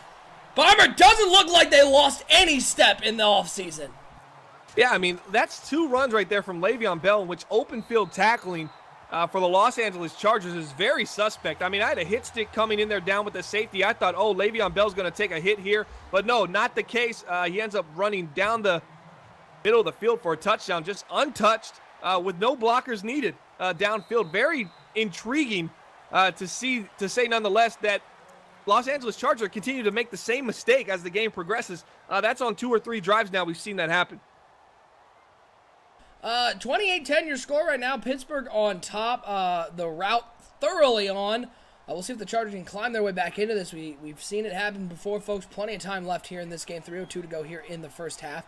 Bomber, doesn't look like they lost any step in the offseason. Yeah, I mean, that's 2 runs right there from Le'Veon Bell, which open field tackling for the Los Angeles Chargers is very suspect. I mean, I had a hit stick coming in there down with the safety. I thought, oh, Le'Veon Bell's going to take a hit here. But no, not the case. He ends up running down the middle of the field for a touchdown, just untouched with no blockers needed downfield. Very intriguing to say nonetheless that Los Angeles Chargers continue to make the same mistake as the game progresses. That's on 2 or 3 drives now. We've seen that happen. 28-10 your score right now. Pittsburgh on top. The route thoroughly on. We'll see if the Chargers can climb their way back into this. We've seen it happen before, folks. Plenty of time left here in this game. 3:02 to go here in the first half.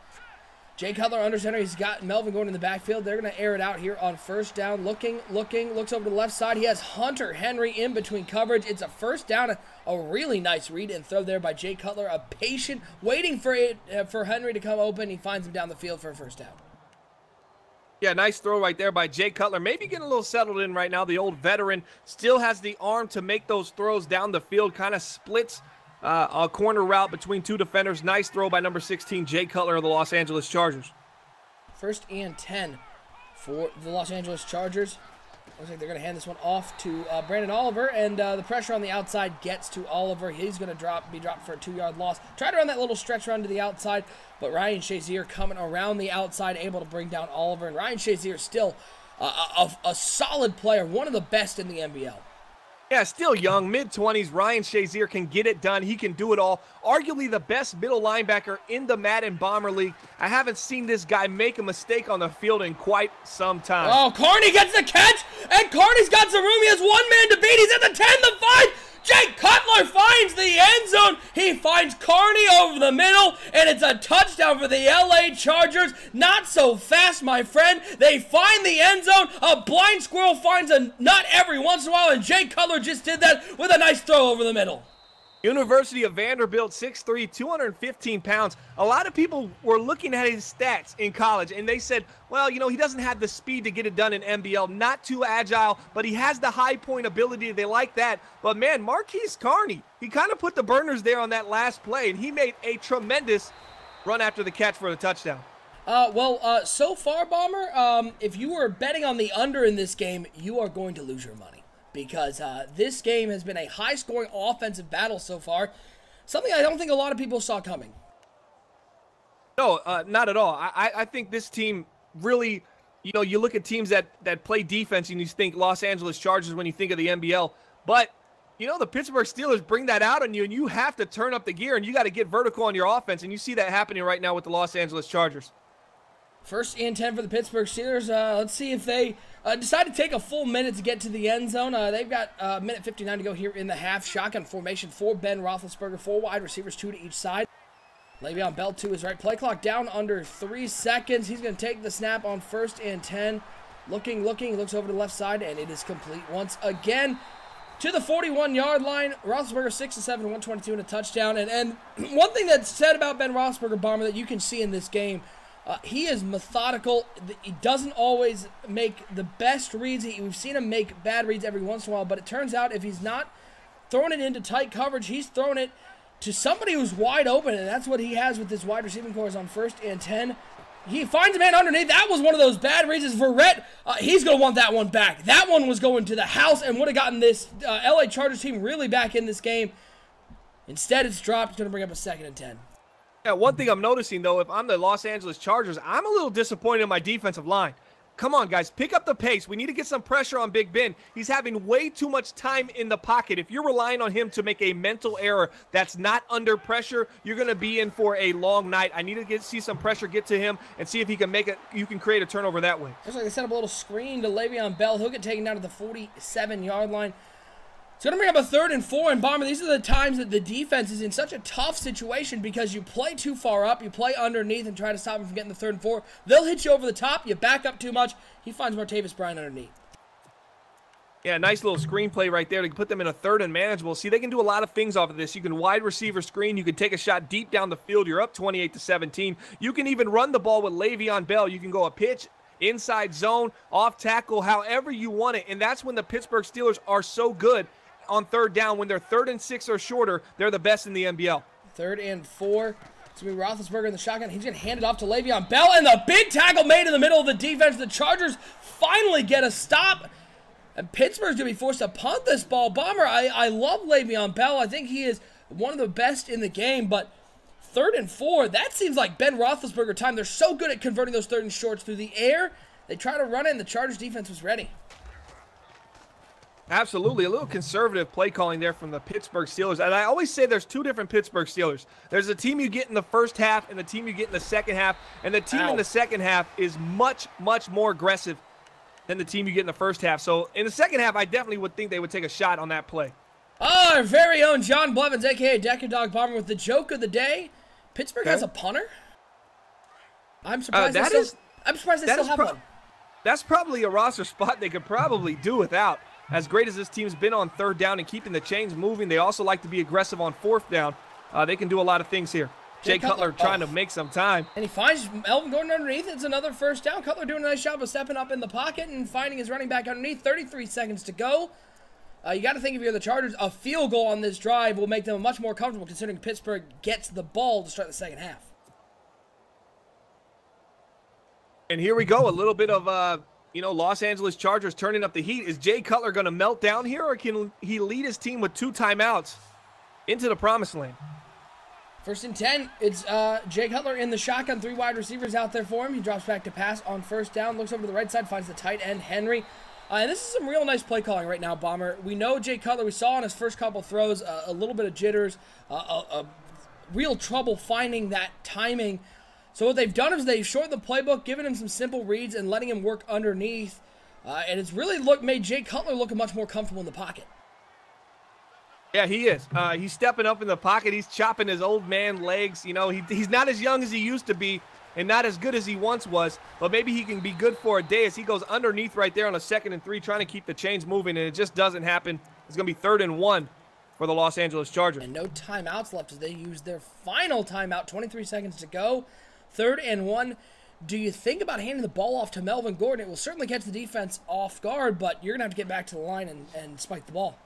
Jay Cutler under center. He's got Melvin going in the backfield. They're going to air it out here on first down. Looking, looks over to the left side. He has Hunter Henry in between coverage. It's a first down. A really nice read and throw there by Jay Cutler. A patient, waiting for Henry to come open. He finds him down the field for a first down. Yeah, nice throw right there by Jay Cutler. Maybe getting a little settled in right now. The old veteran still has the arm to make those throws down the field. Kind of splits a corner route between 2 defenders. Nice throw by number 16, Jay Cutler of the Los Angeles Chargers. First and 10 for the Los Angeles Chargers. Looks like they're going to hand this one off to Brandon Oliver, and the pressure on the outside gets to Oliver. He's going to be dropped for a 2-yard loss. Tried to run that little stretch run to the outside, but Ryan Shazier coming around the outside, able to bring down Oliver. And Ryan Shazier still a solid player, one of the best in the NBL. Yeah, still young, mid-20s. Ryan Shazier can get it done. He can do it all. Arguably the best middle linebacker in the Madden Bomber League. I haven't seen this guy make a mistake on the field in quite some time. Oh, Carney gets the catch, and Carney's got some room. He has one man to beat. He's at the 10, the 5. Jay Cutler finds the end zone. He finds Carney over the middle, and it's a touchdown for the LA Chargers. Not so fast, my friend. They find the end zone. A blind squirrel finds a nut every once in a while, and Jay Cutler just did that with a nice throw over the middle. University of Vanderbilt, 6'3", 215 pounds. A lot of people were looking at his stats in college, and they said, well, you know, he doesn't have the speed to get it done in NBL. Not too agile, but he has the high point ability. They like that. But, man, Marquise Carney, he kind of put the burners there on that last play, and he made a tremendous run after the catch for the touchdown. So far, Bomber, if you were betting on the under in this game, you are going to lose your money. Because this game has been a high-scoring offensive battle so far. Something I don't think a lot of people saw coming. No, not at all. I think this team really, you know, you look at teams that play defense and you think Los Angeles Chargers when you think of the NBL. But, you know, the Pittsburgh Steelers bring that out on you, and you have to turn up the gear, and you got to get vertical on your offense. And you see that happening right now with the Los Angeles Chargers. First and 10 for the Pittsburgh Steelers. Let's see if they decide to take a full minute to get to the end zone. They've got a minute 59 to go here in the half. Shotgun formation for Ben Roethlisberger. 4 wide receivers, 2 to each side. Le'Veon Bell to his right. Play clock down under 3 seconds. He's going to take the snap on first and 10. Looking. He looks over to the left side, and it is complete once again to the 41-yard line. Roethlisberger 6 of 7, 122 and a touchdown. And one thing that's said about Ben Roethlisberger, Bomber, that you can see in this game, he is methodical. He doesn't always make the best reads. We've seen him make bad reads every once in a while, but it turns out if he's not throwing it into tight coverage, he's throwing it to somebody who's wide open, and that's what he has with this wide receiving corps on first and 10. He finds a man underneath. That was one of those bad reads. Verrett, he's going to want that one back. That one was going to the house and would have gotten this LA Chargers team really back in this game. Instead, it's dropped. It's going to bring up a 2nd and 10. Yeah, one thing I'm noticing, though, if I'm the Los Angeles Chargers, I'm a little disappointed in my defensive line. Come on, guys, pick up the pace. We need to get some pressure on Big Ben. He's having way too much time in the pocket. If you're relying on him to make a mental error that's not under pressure, you're going to be in for a long night. I need to see some pressure get to him and see if he can make it. You can create a turnover that way. Looks like they set up a little screen to Le'Veon Bell. He'll get taken down to the 47-yard line. It's going to bring up a 3rd and 4, and Bomber, these are the times that the defense is in such a tough situation because you play too far up, you play underneath and try to stop him from getting the 3rd and 4. They'll hit you over the top, you back up too much, he finds Martavis Bryant underneath. Yeah, nice little screenplay right there to put them in a 3rd and manageable. See, they can do a lot of things off of this. You can wide receiver screen. You can take a shot deep down the field. You're up 28-17. You can even run the ball with Le'Veon Bell. You can go a pitch, inside zone, off tackle, however you want it. And that's when the Pittsburgh Steelers are so good on 3rd down. When they're 3rd and 6 or shorter, they're the best in the NBL. 3rd and 4. It's going to be Roethlisberger in the shotgun. He's going to hand it off to Le'Veon Bell. And the big tackle made in the middle of the defense. The Chargers finally get a stop. And Pittsburgh's going to be forced to punt this ball. Bomber, I love Le'Veon Bell. I think he is one of the best in the game. But 3rd and 4, that seems like Ben Roethlisberger time. They're so good at converting those 3rd and shorts through the air. They try to run it, and the Chargers defense was ready. Absolutely. A little conservative play calling there from the Pittsburgh Steelers. And I always say there's 2 different Pittsburgh Steelers. There's a team you get in the first half and the team you get in the second half. And the team in the second half is much, much more aggressive than the team you get in the first half. So in the second half, I definitely would think they would take a shot on that play. Our very own John Blevins, a.k.a. Decker Dog Bomber, with the joke of the day. Pittsburgh has a punter? I'm surprised they still have one. That's probably a roster spot they could probably do without. As great as this team's been on 3rd down and keeping the chains moving, they also like to be aggressive on 4th down. They can do a lot of things here. Jay Cutler trying to make some time. And he finds Melvin Gordon underneath. It's another 1st down. Cutler doing a nice job of stepping up in the pocket and finding his running back underneath. 33 seconds to go. You got to think if you're the Chargers, a field goal on this drive will make them much more comfortable considering Pittsburgh gets the ball to start the second half. And here we go. A little bit of, Los Angeles Chargers turning up the heat. Is Jay Cutler going to melt down here, or can he lead his team with 2 timeouts into the promised land? 1st and 10. It's Jay Cutler in the shotgun. 3 wide receivers out there for him. He drops back to pass on 1st down. Looks over to the right side. Finds the tight end, Henry. And this is some real nice play calling right now, Bomber. We know Jay Cutler. We saw on his first couple throws a little bit of jitters. A real trouble finding that timing. So what they've done is they've shortened the playbook, given him some simple reads, and letting him work underneath. And it's really made Jay Cutler look much more comfortable in the pocket. Yeah, he is. He's stepping up in the pocket. He's chopping his old man legs. He's not as young as he used to be and not as good as he once was, but maybe he can be good for a day as he goes underneath right there on a 2nd and 3, trying to keep the chains moving, and it just doesn't happen. It's going to be 3rd and 1 for the Los Angeles Chargers. And no timeouts left as they use their final timeout. 23 seconds to go. 3rd and 1. Do you think about handing the ball off to Melvin Gordon? It will certainly catch the defense off guard, but you're going to have to get back to the line and spike the ball.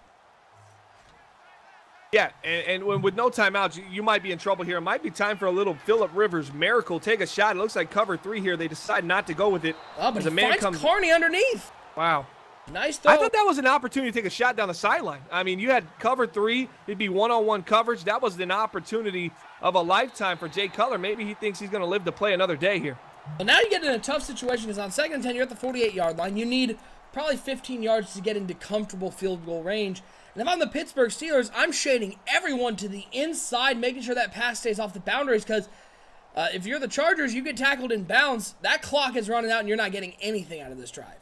Yeah, and with no timeouts, you might be in trouble here. It might be time for a little Phillip Rivers miracle. Take a shot. It looks like cover 3 here. They decide not to go with it. Oh, but he finds Carney underneath. Wow. Nice throw. I thought that was an opportunity to take a shot down the sideline. I mean, you had cover 3. It'd be one-on-one coverage. That was an opportunity of a lifetime for Jay Cutler. Maybe he thinks he's going to live to play another day here. Well, now you get in a tough situation. It's on 2nd and 10. You're at the 48-yard line. You need probably 15 yards to get into comfortable field goal range. And if I'm the Pittsburgh Steelers, I'm shading everyone to the inside, making sure that pass stays off the boundaries, because if you're the Chargers, you get tackled in bounds, that clock is running out and you're not getting anything out of this drive.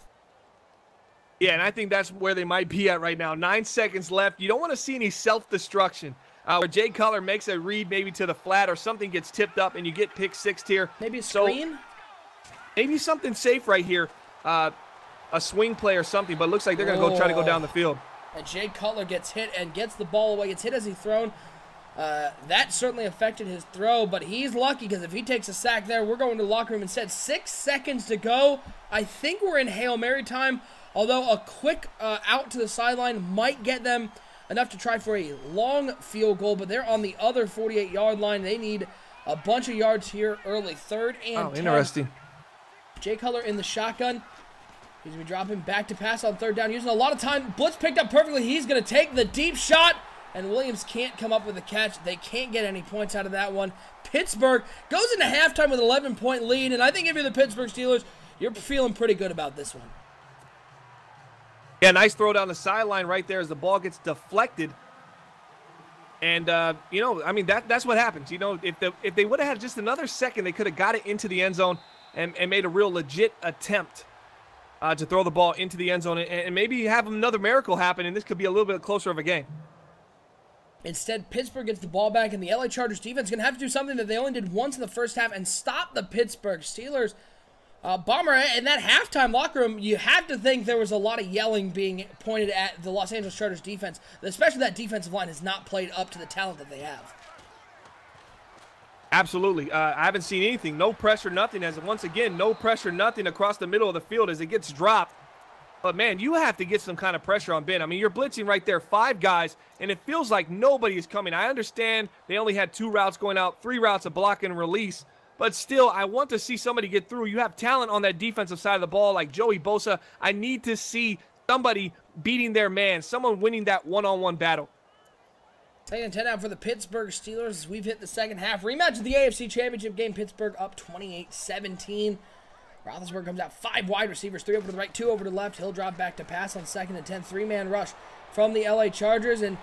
Yeah, and I think that's where they might be at right now. 9 seconds left. You don't want to see any self-destruction where Jay Cutler makes a read maybe to the flat or something gets tipped up and you get pick 6 here. Maybe a screen? So, maybe something safe right here, a swing play or something, but it looks like they're going to go try to go down the field. And Jay Cutler gets hit and gets the ball away. Gets hit as he's thrown. That certainly affected his throw, but he's lucky because if he takes a sack there, we're going to the locker room instead. 6 seconds to go. I think we're in Hail Mary time, although a quick out to the sideline might get them enough to try for a long field goal, but they're on the other 48-yard line. They need a bunch of yards here early. 3rd and 10. Interesting. Jay Cutler in the shotgun. He's going to be dropping back to pass on 3rd down, using a lot of time. Blitz picked up perfectly. He's going to take the deep shot, and Williams can't come up with a catch. They can't get any points out of that one. Pittsburgh goes into halftime with an 11-point lead, and I think if you're the Pittsburgh Steelers, you're feeling pretty good about this one. Yeah, nice throw down the sideline right there as the ball gets deflected. And, that's what happens. If they would have had just another second, they could have got it into the end zone and made a real legit attempt to throw the ball into the end zone and maybe have another miracle happen, and this could be a little bit closer of a game. Instead, Pittsburgh gets the ball back, and the LA Chargers defense is going to have to do something that they only did once in the first half and stop the Pittsburgh Steelers. Bomber, in that halftime locker room, you have to think there was a lot of yelling being pointed at the Los Angeles Chargers defense, especially that defensive line has not played up to the talent that they have. Absolutely. I haven't seen anything. No pressure, nothing. As once again, no pressure, nothing across the middle of the field as it gets dropped. But, man, you have to get some kind of pressure on Ben. I mean, you're blitzing right there, 5 guys, and it feels like nobody is coming. I understand they only had 2 routes going out, 3 routes of block and release. But still, I want to see somebody get through. You have talent on that defensive side of the ball like Joey Bosa. I need to see somebody beating their man, someone winning that one-on-one battle. 2nd and 10 out for the Pittsburgh Steelers as we've hit the second half. Rematch of the AFC Championship game. Pittsburgh up 28-17. Roethlisberger comes out 5 wide receivers, 3 over to the right, 2 over to the left. He'll drop back to pass on 2nd and 10. 3-man rush from the LA Chargers. And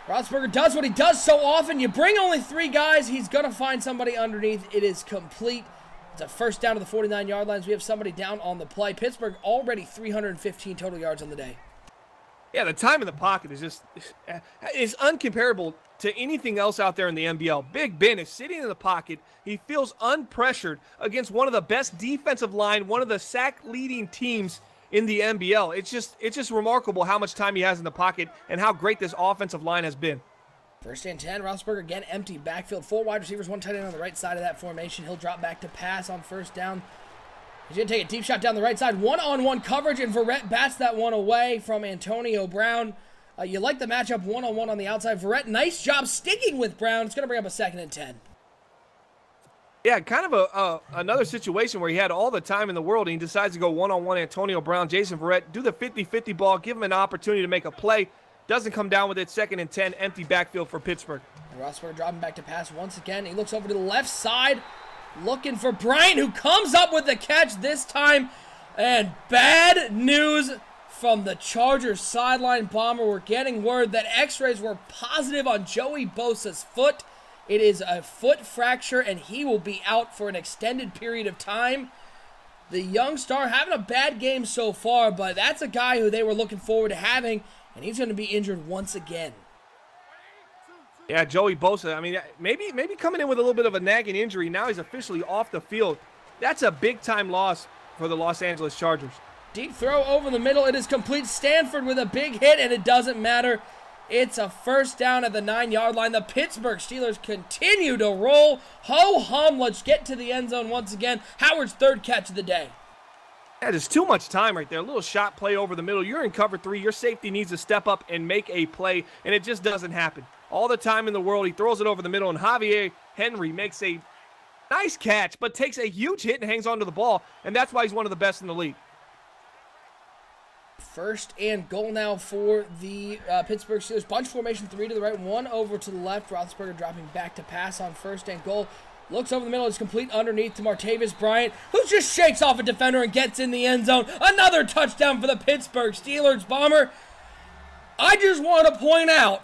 Roethlisberger does what he does so often. You bring only 3 guys, he's going to find somebody underneath. It is complete. It's a first down to the 49-yard lines. We have somebody down on the play. Pittsburgh already 315 total yards on the day. Yeah, the time in the pocket is just is uncomparable to anything else out there in the NBL. Big Ben is sitting in the pocket. He feels unpressured against one of the best defensive line, one of the sack-leading teams in the NBL. It's just remarkable how much time he has in the pocket and how great this offensive line has been. 1st and 10, Roethlisberger again empty backfield. 4 wide receivers, 1 tight end on the right side of that formation. He'll drop back to pass on 1st down. He's going to take a deep shot down the right side. One-on-one coverage, and Verrett bats that one away from Antonio Brown. You like the matchup one-on-one on the outside. Verrett, nice job sticking with Brown. It's going to bring up a 2nd and 10. Yeah, kind of another situation where he had all the time in the world, and he decides to go one-on-one Antonio Brown, Jason Verrett, do the 50-50 ball, give him an opportunity to make a play. Doesn't come down with it. 2nd and 10, empty backfield for Pittsburgh. And Roethlisberger dropping back to pass once again. He looks over to the left side, looking for Bryant, who comes up with the catch this time. And bad news from the Chargers sideline. Bomber, we're getting word that x-rays were positive on Joey Bosa's foot. It is a foot fracture, and he will be out for an extended period of time. The young star having a bad game so far, but that's a guy who they were looking forward to having, and he's going to be injured once again. Yeah, Joey Bosa, I mean, maybe coming in with a little bit of a nagging injury. Now he's officially off the field. That's a big-time loss for the Los Angeles Chargers. Deep throw over the middle. It is complete. Stanford with a big hit, and it doesn't matter. It's a 1st down at the 9-yard line. The Pittsburgh Steelers continue to roll. Ho-hum, let's get to the end zone once again. Howard's 3rd catch of the day. That is too much time right there. A little shot play over the middle. You're in cover 3. Your safety needs to step up and make a play, and it just doesn't happen. All the time in the world, he throws it over the middle, and Javier Henry makes a nice catch, but takes a huge hit and hangs onto the ball, and that's why he's one of the best in the league. 1st and goal now for the Pittsburgh Steelers. Bunch formation, 3 to the right, 1 over to the left. Roethlisberger dropping back to pass on 1st and goal. Looks over the middle. It's complete underneath to Martavis Bryant, who just shakes off a defender and gets in the end zone. Another touchdown for the Pittsburgh Steelers. Bomber, I just want to point out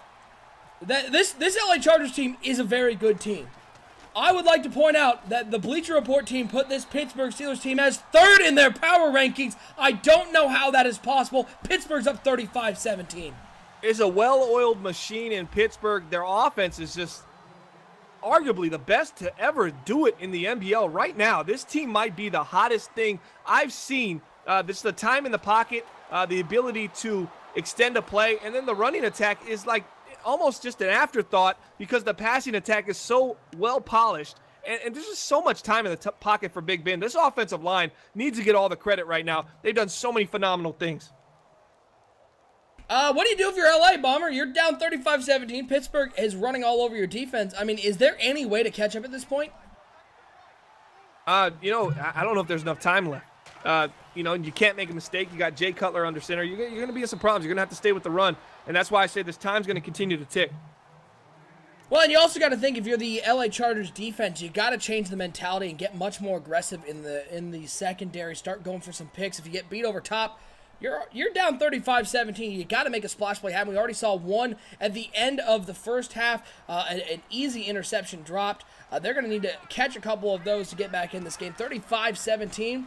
that this LA Chargers team is a very good team. I would like to point out that the Bleacher Report team put this Pittsburgh Steelers team as 3rd in their power rankings. I don't know how that is possible. Pittsburgh's up 35-17. It's a well-oiled machine in Pittsburgh. Their offense is just arguably the best to ever do it in the NBL right now. This team might be the hottest thing I've seen. This is the time in the pocket, the ability to extend a play, and then the running attack is like almost just an afterthought because the passing attack is so well polished, and there's just so much time in the pocket for Big Ben. This offensive line needs to get all the credit right now. They've done so many phenomenal things. What do you do if you're LA, Bomber? You're down 35-17. Pittsburgh is running all over your defense. I mean, is there any way to catch up at this point? I don't know if there's enough time left. You can't make a mistake. You got Jay Cutler under center. You're going to be in some problems. You're going to have to stay with the run, and that's why I say this time's going to continue to tick. Well, and you also got to think, if you're the LA Chargers defense, you got to change the mentality and get much more aggressive in the secondary. Start going for some picks. If you get beat over top, you're down 35-17. You got to make a splash play happen. We already saw one at the end of the first half, an easy interception dropped. They're going to need to catch a couple of those to get back in this game. 35-17.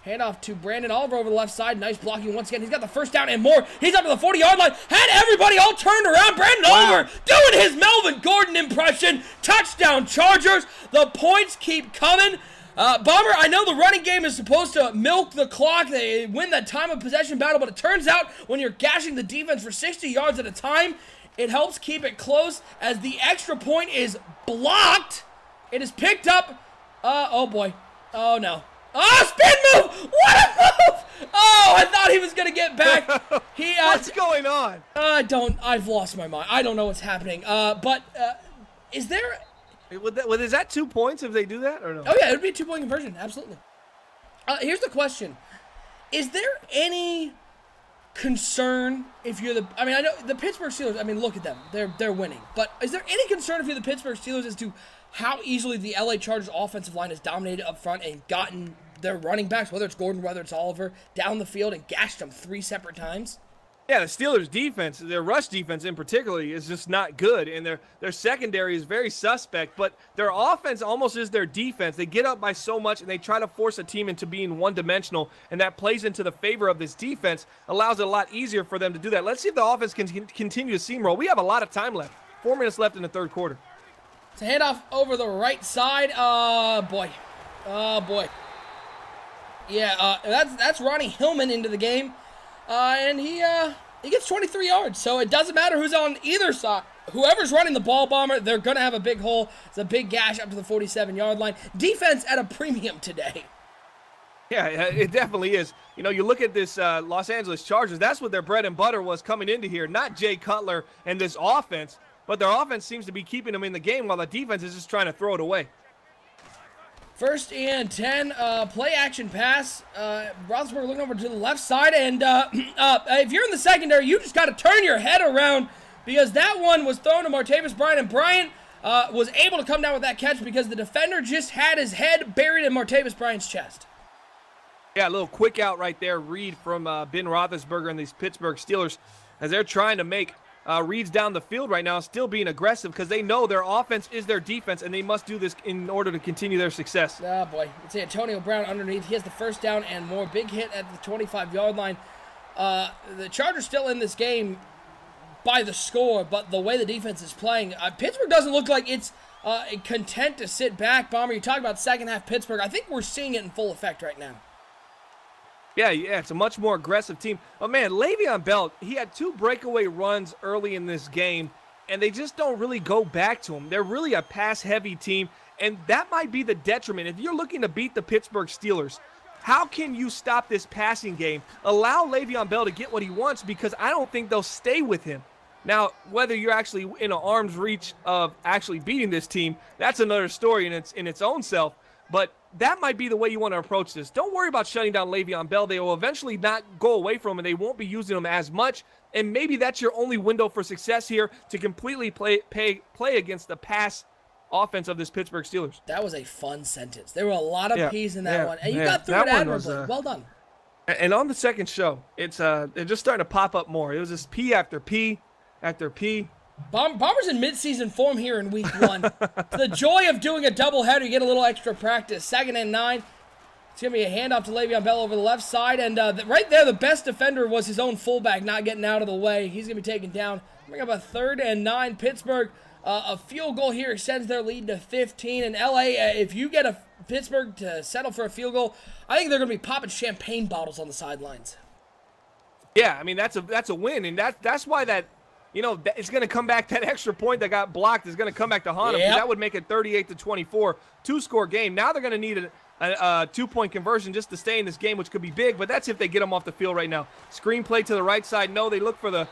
Handoff to Brandon Oliver over the left side. Nice blocking once again. He's got the first down and more. He's up to the 40-yard line. Had everybody all turned around. Brandon Oliver doing his Melvin Gordon impression. Touchdown Chargers. The points keep coming. Bomber, I know the running game is supposed to milk the clock. They win that time of possession battle, but it turns out when you're gashing the defense for 60 yards at a time, it helps keep it close as the extra point is blocked. It is picked up. Oh boy. Oh no. Oh, spin move! What a move! Oh, I thought he was gonna get back. What's going on? I've lost my mind. I don't know what's happening. Is there? Is that 2 points if they do that or no? Oh yeah, it would be a 2-point conversion. Absolutely. Here's the question: is there any concern if you're the? I mean, I know the Pittsburgh Steelers. I mean, look at them. They're winning. But is there any concern if you're the Pittsburgh Steelers as to how easily the LA Chargers offensive line has dominated up front and gotten their running backs, whether it's Gordon, whether it's Oliver, down the field and gashed them 3 separate times? Yeah, the Steelers' defense, their rush defense in particular, is just not good, and their secondary is very suspect, but their offense almost is their defense. They get up by so much, and they try to force a team into being one-dimensional, and that plays into the favor of this defense, allows it a lot easier for them to do that. Let's see if the offense can continue to steamroll. We have a lot of time left. 4 minutes left in the third quarter. It's a handoff over the right side. Oh, boy. Oh, boy. Yeah, that's Ronnie Hillman into the game. And he gets 23 yards. So it doesn't matter who's on either side. Whoever's running the ball, Bomber, they're going to have a big hole. It's a big gash up to the 47-yard line. Defense at a premium today. Yeah, it definitely is. You know, you look at this Los Angeles Chargers, that's what their bread and butter was coming into here, not Jay Cutler and this offense. But their offense seems to be keeping them in the game while the defense is just trying to throw it away. 1st and 10, play action pass. Roethlisberger looking over to the left side, and if you're in the secondary, you just got to turn your head around because that one was thrown to Martavis Bryant, and Bryant was able to come down with that catch because the defender just had his head buried in Martavis Bryant's chest. Yeah, a little quick out right there, read from Ben Roethlisberger and these Pittsburgh Steelers as they're trying to make reads down the field right now, still being aggressive because they know their offense is their defense, and they must do this in order to continue their success. Oh, boy. It's Antonio Brown underneath. He has the first down and more. Big hit at the 25-yard line. The Chargers still in this game by the score, but the way the defense is playing, Pittsburgh doesn't look like it's content to sit back. Bomber, you talk about second-half Pittsburgh. I think we're seeing it in full effect right now. Yeah, it's a much more aggressive team. Oh, man, Le'Veon Bell, he had 2 breakaway runs early in this game, and they just don't really go back to him. They're really a pass-heavy team, and that might be the detriment. If you're looking to beat the Pittsburgh Steelers, how can you stop this passing game? Allow Le'Veon Bell to get what he wants because I don't think they'll stay with him. Now, whether you're actually in an arm's reach of actually beating this team, that's another story in its own self, but that might be the way you want to approach this. Don't worry about shutting down Le'Veon Bell. They will eventually not go away from him, and they won't be using him as much. And maybe that's your only window for success here to completely play against the pass offense of this Pittsburgh Steelers. That was a fun sentence. There were a lot of P's in that one. And you got through it admirably. Well done. And on the second show, it's they're just starting to pop up more. It was just P after P after P. Bombers in midseason form here in week 1. The joy of doing a doubleheader, you get a little extra practice. 2nd and 9. It's going to be a handoff to Le'Veon Bell over the left side. And right there, the best defender was his own fullback not getting out of the way. He's going to be taken down. Bring up a 3rd and 9. Pittsburgh, a field goal here extends their lead to 15. And LA, if you get a Pittsburgh to settle for a field goal, I think they're going to be popping champagne bottles on the sidelines. Yeah, I mean, that's a win. And that's why that, you know, it's going to come back. That extra point that got blocked is going to come back to haunt them. That would make it 38-24, 2-score game. Now they're going to need a 2-point conversion just to stay in this game, which could be big, but that's if they get them off the field right now. Screen play to the right side. No, they look for the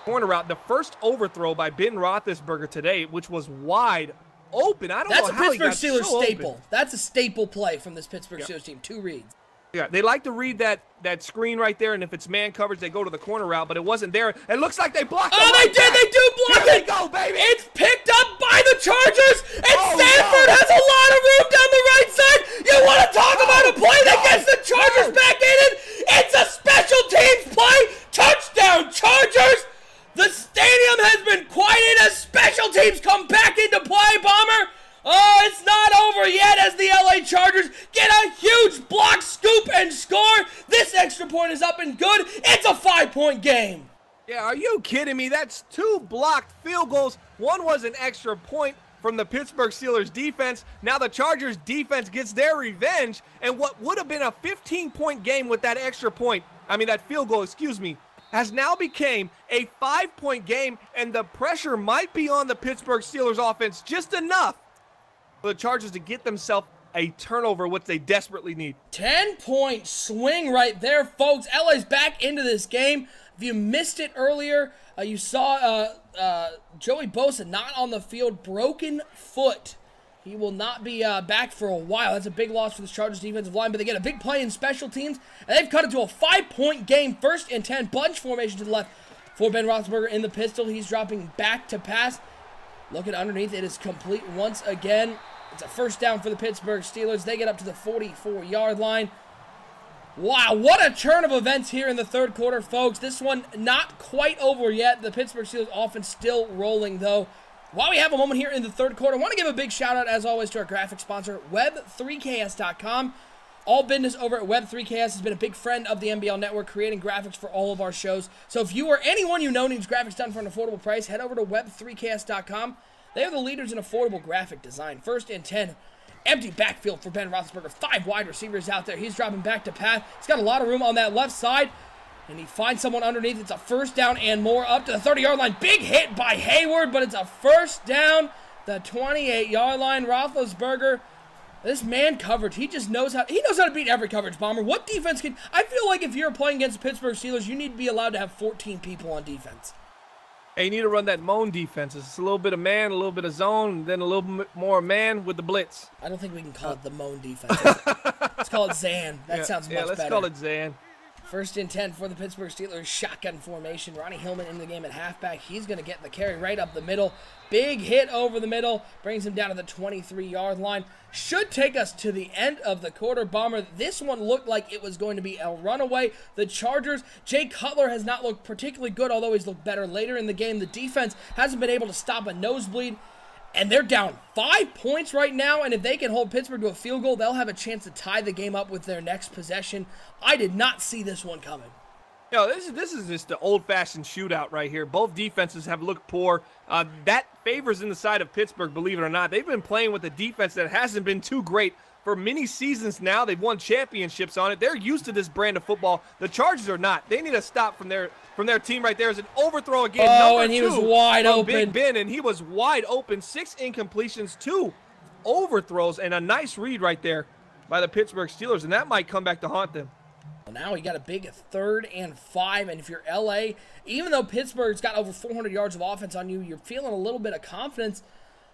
corner route. The first overthrow by Ben Roethlisberger today, which was wide open. I don't know how he got so open. That's a Pittsburgh Steelers staple. That's a staple play from this Pittsburgh Steelers team. 2 reads. Yeah, they like to read that screen right there, and if it's man coverage, they go to the corner route, but it wasn't there. It looks like they blocked it. Oh, they did! They do block it! Here they go, baby! It's picked up by the Chargers, and Stanford has a lot of room down the right side. You want to talk about a play that gets the Chargers back in it? It's a special teams play! Touchdown, Chargers! The stadium has been quieted as special teams come back into play, Bomber! Oh, it's not over yet as the LA Chargers get a huge block, scoop, and 2-point is up and good. It's a 5-point game. Yeah, are you kidding me? That's 2 blocked field goals. One was an extra point from the Pittsburgh Steelers defense. Now the Chargers defense gets their revenge, and what would have been a 15-point game with that extra point, that field goal, has now became a 5-point game, and the pressure might be on the Pittsburgh Steelers offense just enough for the Chargers to get themselves a turnover, which they desperately need. 10-point swing right there, folks. LA's back into this game. If you missed it earlier, you saw Joey Bosa not on the field, broken foot. He will not be back for a while. That's a big loss for the Chargers defensive line, but they get a big play in special teams, and they've cut it to a 5-point game. 1st and 10, bunch formation to the left for Ben Roethlisberger in the pistol. He's dropping back to pass. Looking underneath, it is complete once again. It's a 1st down for the Pittsburgh Steelers. They get up to the 44-yard line. Wow, what a turn of events here in the 3rd quarter, folks. This one not quite over yet. The Pittsburgh Steelers offense still rolling, though. While we have a moment here in the 3rd quarter, I want to give a big shout-out, as always, to our graphic sponsor, Web3KS.com. All business over at Web3KS has been a big friend of the NBL Network, creating graphics for all of our shows. So if you or anyone you know needs graphics done for an affordable price, head over to Web3KS.com. They are the leaders in affordable graphic design. 1st and 10. Empty backfield for Ben Roethlisberger. 5 wide receivers out there. He's dropping back to pass. He's got a lot of room on that left side. And he finds someone underneath. It's a 1st down and more up to the 30-yard line. Big hit by Hayward, but it's a 1st down. The 28-yard line. Roethlisberger, this man coverage. He just knows how to beat every coverage, Bomber. What defense can... I feel like if you're playing against the Pittsburgh Steelers, you need to be allowed to have 14 people on defense. Hey, you need to run that moan defense. It's a little bit of man, a little bit of zone, and then a little bit more man with the blitz. I don't think we can call it the moan defense. Let's call it Zan. That sounds much better. Yeah, let's call it Zan. 1st and 10 for the Pittsburgh Steelers. Shotgun formation. Ronnie Hillman in the game at halfback. He's going to get the carry right up the middle. Big hit over the middle. Brings him down to the 23-yard line. Should take us to the end of the quarter, Bomber. This one looked like it was going to be a runaway. The Chargers, Jay Cutler has not looked particularly good, although he's looked better later in the game. The defense hasn't been able to stop a nosebleed. And they're down 5 points right now, and if they can hold Pittsburgh to a field goal, they'll have a chance to tie the game up with their next possession. I did not see this one coming. This is just the old-fashioned shootout right here. Both defenses have looked poor. That favors in the side of Pittsburgh, believe it or not. They've been playing with a defense that hasn't been too great for many seasons now. They've won championships on it. They're used to this brand of football. The Chargers are not. They need a stop from their team right there. Is an overthrow again. Oh, and he was wide open. Big Ben, and he was wide open. 6 incompletions, 2 overthrows, and a nice read right there by the Pittsburgh Steelers, and that might come back to haunt them. Well, now we got a big 3rd and 5, and if you're LA, even though Pittsburgh's got over 400 yards of offense on you, you're feeling a little bit of confidence.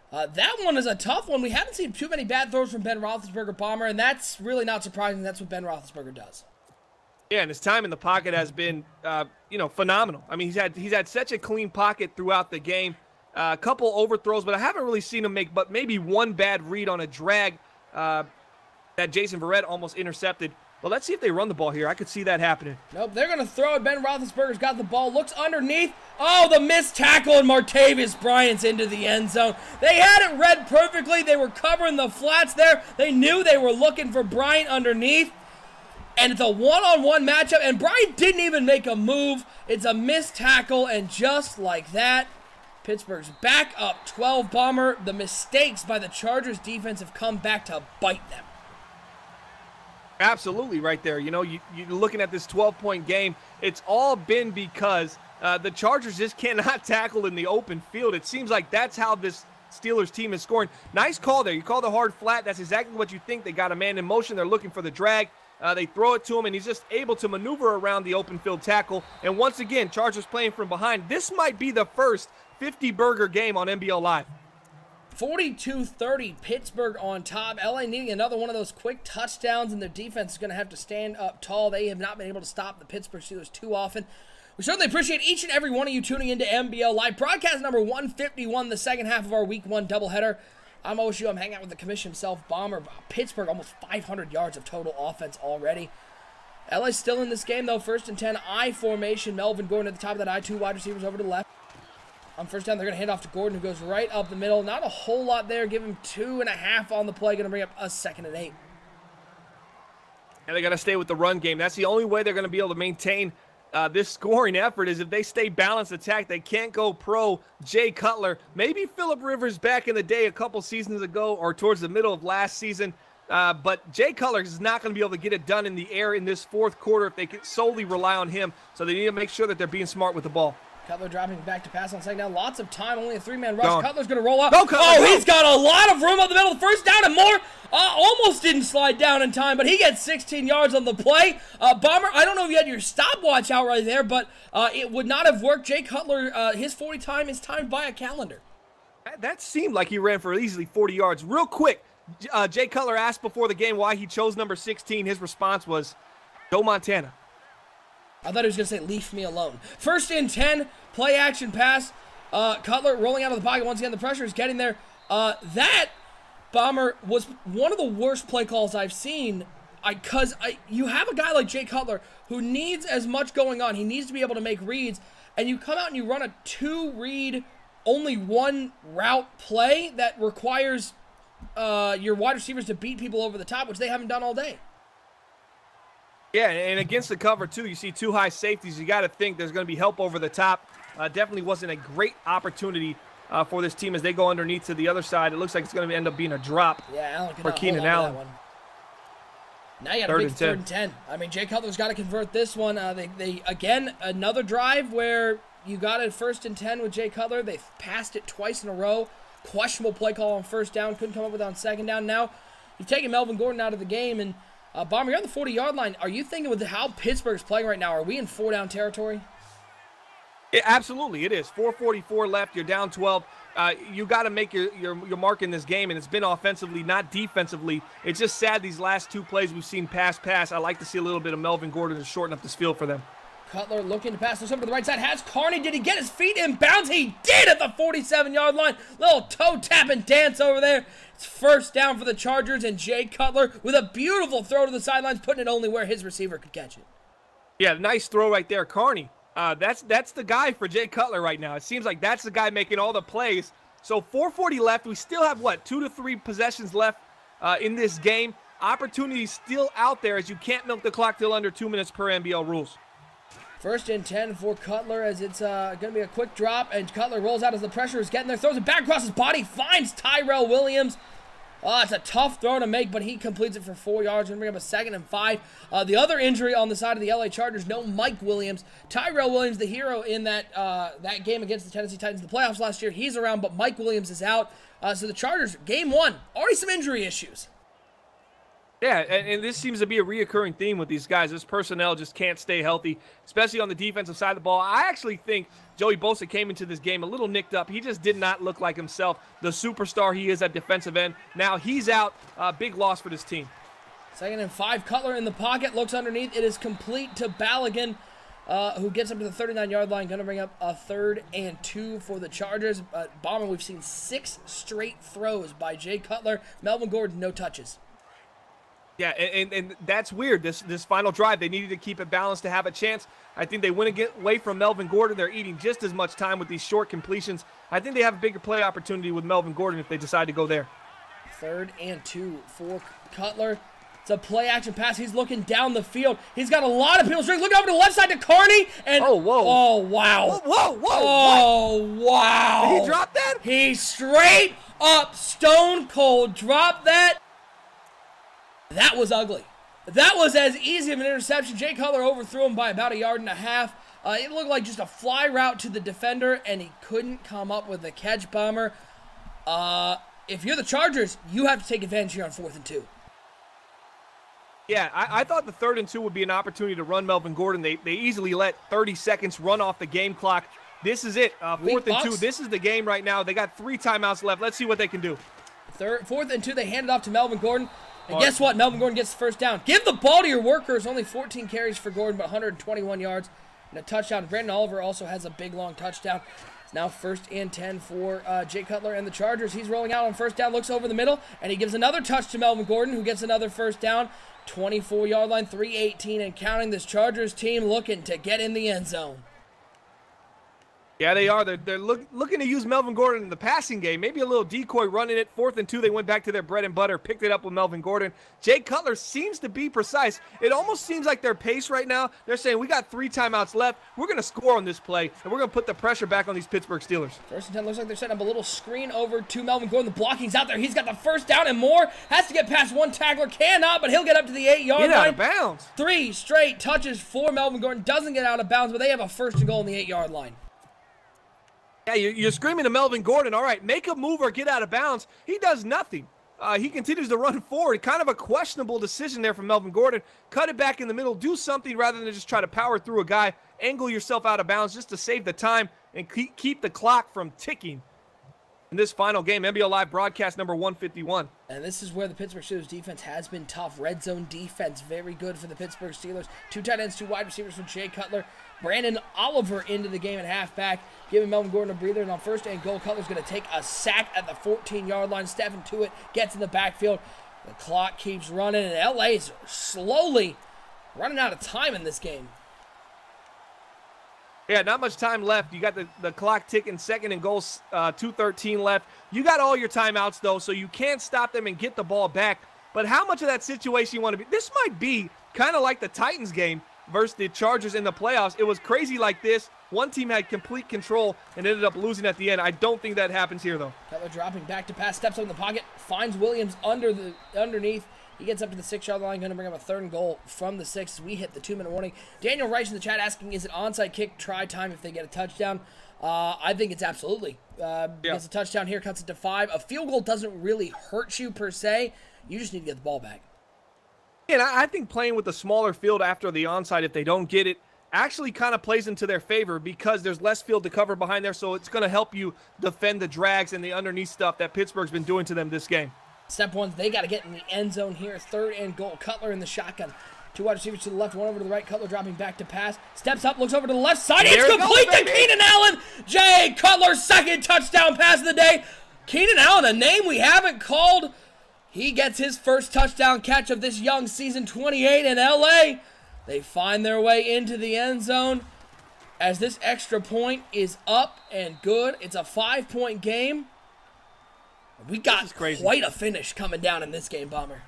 That one is a tough one. We haven't seen too many bad throws from Ben Roethlisberger, Bomber, and that's really not surprising. That's what Ben Roethlisberger does. Yeah, and his time in the pocket has been, phenomenal. I mean, he's had such a clean pocket throughout the game. A couple overthrows, but I haven't really seen him make but maybe one bad read on a drag that Jason Verrett almost intercepted. Well, let's see if they run the ball here. I could see that happening. Nope, they're going to throw it. Ben Roethlisberger's got the ball, looks underneath. Oh, the missed tackle, and Martavis Bryant's into the end zone. They had it read perfectly. They were covering the flats there. They knew they were looking for Bryant underneath. And it's a one-on-one matchup, and Bryant didn't even make a move. It's a missed tackle, and just like that, Pittsburgh's back up 12, Bomber. The mistakes by the Chargers defense have come back to bite them. Absolutely right there. You're looking at this 12-point game. It's all been because the Chargers just cannot tackle in the open field. It seems like that's how this Steelers team is scoring. Nice call there. You call the hard flat. That's exactly what you think. They got a man in motion. They're looking for the drag. They throw it to him, and he's just able to maneuver around the open field tackle. And once again, Chargers playing from behind. This might be the first 50-burger game on NBL Live. 42-30, Pittsburgh on top. LA needing another one of those quick touchdowns, and their defense is going to have to stand up tall. They have not been able to stop the Pittsburgh Steelers too often. We certainly appreciate each and every one of you tuning into NBL Live. Broadcast number 151, the second half of our Week 1 doubleheader. I'm OSU. I'm hanging out with the commission himself, Bomber. Pittsburgh, almost 500 yards of total offense already. LA's still in this game, though. 1st and 10, I formation. Melvin going to the top of that I, 2 wide receivers over to the left. On 1st down, they're going to hand off to Gordon, who goes right up the middle. Not a whole lot there. Give him 2.5 on the play. Going to bring up a 2nd and 8. And they got to stay with the run game. That's the only way they're going to be able to maintain this scoring effort is if they stay balanced attack. They can't go pro Jay Cutler. Maybe Phillip Rivers back in the day a couple seasons ago or towards the middle of last season. But Jay Cutler is not going to be able to get it done in the air in this fourth quarter if they can solely rely on him. So they need to make sure that they're being smart with the ball. Cutler dropping back to pass on second down. Lots of time, only a three-man rush. Gone. Cutler's going to roll out. Go, Cutler, go. He's got a lot of room on the middle. First down and more. Almost didn't slide down in time, but he gets 16 yards on the play. Bomber, I don't know if you had your stopwatch out right there, but it would not have worked. Jay Cutler, his 40 time is timed by a calendar. That seemed like he ran for easily 40 yards. Real quick, Jay Cutler asked before the game why he chose number 16. His response was, Joe Montana. I thought he was going to say, leave me alone. First and 10, play action pass. Cutler rolling out of the pocket. Once again, the pressure is getting there. That, Bomber, was one of the worst play calls I've seen. Because you have a guy like Jay Cutler who needs as much going on. He needs to be able to make reads. And you come out and you run a two-read, only one route play that requires your wide receivers to beat people over the top, which they haven't done all day. Yeah, and against the cover, too, you see two high safeties. You got to think there's going to be help over the top. Definitely wasn't a great opportunity for this team as they go underneath to the other side. It looks like it's going to end up being a drop for Keenan Allen. Now you got a big third and 10. I mean, Jay Cutler's got to convert this one. They again, another drive where you got a first and 10 with Jay Cutler. They passed it twice in a row. Questionable play call on first down. Couldn't come up with it on second down. Now you've taken Melvin Gordon out of the game, and Bomber, you're on the 40-yard line. Are you thinking with how Pittsburgh's playing right now, are we in four-down territory? Yeah, absolutely, it is. 4:44 left. You're down 12. You got to make your mark in this game, and it's been offensively, not defensively. It's just sad these last two plays we've seen pass. I like to see a little bit of Melvin Gordon to shorten up this field for them. Cutler looking to pass this over to the right side. Has Carney. Did he get his feet in bounds? He did at the 47-yard line. Little toe tap and dance over there. It's first down for the Chargers, and Jay Cutler with a beautiful throw to the sidelines, putting it only where his receiver could catch it. Yeah, nice throw right there. Carney, that's the guy for Jay Cutler right now. It seems like that's the guy making all the plays. So 4:40 left. We still have, 2 to 3 possessions left in this game. Opportunities still out there as you can't milk the clock till under 2 minutes per NBL rules. First and 10 for Cutler as it's going to be a quick drop, and Cutler rolls out as the pressure is getting there, throws it back across his body, finds Tyrell Williams. It's a tough throw to make, but he completes it for 4 yards. Going to bring up a 2nd and 5. The other injury on the side of the LA Chargers, no Mike Williams. Tyrell Williams, the hero in that game against the Tennessee Titans in the playoffs last year, he's around, but Mike Williams is out. So the Chargers, game 1, already some injury issues. Yeah, and this seems to be a reoccurring theme with these guys. This personnel just can't stay healthy, especially on the defensive side of the ball. I actually think Joey Bosa came into this game a little nicked up. He just did not look like himself, the superstar he is at defensive end. Now he's out. Big loss for this team. 2nd and 5. Cutler in the pocket, looks underneath. It is complete to Balogun, who gets up to the 39-yard line. Going to bring up a 3rd and 2 for the Chargers. Bomber, we've seen 6 straight throws by Jay Cutler. Melvin Gordon, no touches. Yeah, and that's weird. This final drive, they needed to keep it balanced to have a chance. I think they went to get away from Melvin Gordon. They're eating just as much time with these short completions. I think they have a bigger play opportunity with Melvin Gordon if they decide to go there. 3rd and 2 for Cutler. It's a play-action pass. He's looking down the field. He's got a lot of people strings. Looking over to the left side to Carney. And oh, whoa. Oh, wow. Whoa. Oh, wow. Did he drop that? He straight up stone cold dropped that. That was ugly. That was as easy of an interception. Jay Cutler overthrew him by about 1.5 yards. It looked like just a fly route to the defender, and he couldn't come up with a catch. Bomber. If you're the Chargers, you have to take advantage here on 4th and 2. Yeah, I thought the 3rd and 2 would be an opportunity to run Melvin Gordon. They easily let 30 seconds run off the game clock. This is it. 4th and 2. This is the game right now. They got 3 timeouts left. Let's see what they can do. 4th and 2. They hand it off to Melvin Gordon. And guess what? Melvin Gordon gets the first down. Give the ball to your workers. Only 14 carries for Gordon, but 121 yards and a touchdown. Brandon Oliver also has a big, long touchdown. It's now 1st and 10 for Jay Cutler and the Chargers. He's rolling out on first down, looks over the middle, and he gives another touch to Melvin Gordon, who gets another first down. 24-yard line, 3:18 and counting. This Chargers team looking to get in the end zone. Yeah, they are. They're looking to use Melvin Gordon in the passing game. Maybe a little decoy running it. 4th and 2, they went back to their bread and butter, picked it up with Melvin Gordon. Jay Cutler seems to be precise. It almost seems like their pace right now. They're saying, we got 3 timeouts left. We're going to score on this play, and we're going to put the pressure back on these Pittsburgh Steelers. 1st and 10, looks like they're setting up a little screen over to Melvin Gordon. The blocking's out there. He's got the first down and more. Has to get past one tackler. Cannot, but he'll get up to the 8-yard line. Get out of bounds. 3 straight touches for Melvin Gordon. Doesn't get out of bounds, but they have a 1st and goal on the 8-yard line. Yeah, you're screaming to Melvin Gordon, all right, make a move or get out of bounds. He does nothing. He continues to run forward. Kind of a questionable decision there from Melvin Gordon. Cut it back in the middle. Do something rather than just try to power through a guy. Angle yourself out of bounds just to save the time and keep the clock from ticking. In this final game, NBL Live broadcast number 151. And this is where the Pittsburgh Steelers defense has been tough. Red zone defense, very good for the Pittsburgh Steelers. 2 tight ends, 2 wide receivers for Jay Cutler. Brandon Oliver into the game at halfback, giving Melvin Gordon a breather. And on 1st and goal, Cutler's going to take a sack at the 14-yard line. Stepping to it, gets in the backfield. The clock keeps running, and LA's slowly running out of time in this game. Yeah, not much time left. You got the clock ticking, 2nd and goal, 2:13 left. You got all your timeouts, though, so you can't stop them and get the ball back. But how much of that situation you want to be? This might be kind of like the Titans game versus the Chargers in the playoffs. It was crazy like this. One team had complete control and ended up losing at the end. I don't think that happens here, though. Cutler dropping back to pass, steps up in the pocket, finds Williams underneath. He gets up to the 6-yard line, going to bring up a 3rd and goal from the 6. We hit the 2-minute warning. Daniel Rice in the chat asking, is it onside kick try time if they get a touchdown? I think it's absolutely. Gets a touchdown here, cuts it to 5. A field goal doesn't really hurt you per se. You just need to get the ball back. And I think playing with the smaller field after the onside, if they don't get it, actually kind of plays into their favor because there's less field to cover behind there, so it's going to help you defend the drags and the underneath stuff that Pittsburgh's been doing to them this game. Step 1, they got to get in the end zone here. 3rd and goal. Cutler in the shotgun. 2 wide receivers to the left, 1 over to the right. Cutler dropping back to pass. Steps up, looks over to the left side. It's complete to Keenan Allen. Jay Cutler's 2nd touchdown pass of the day. Keenan Allen, a name we haven't called. He gets his 1st touchdown catch of this young season. 28 in LA. They find their way into the end zone as this extra point is up and good. It's a 5-point game. We got quite a finish coming down in this game, Bomber.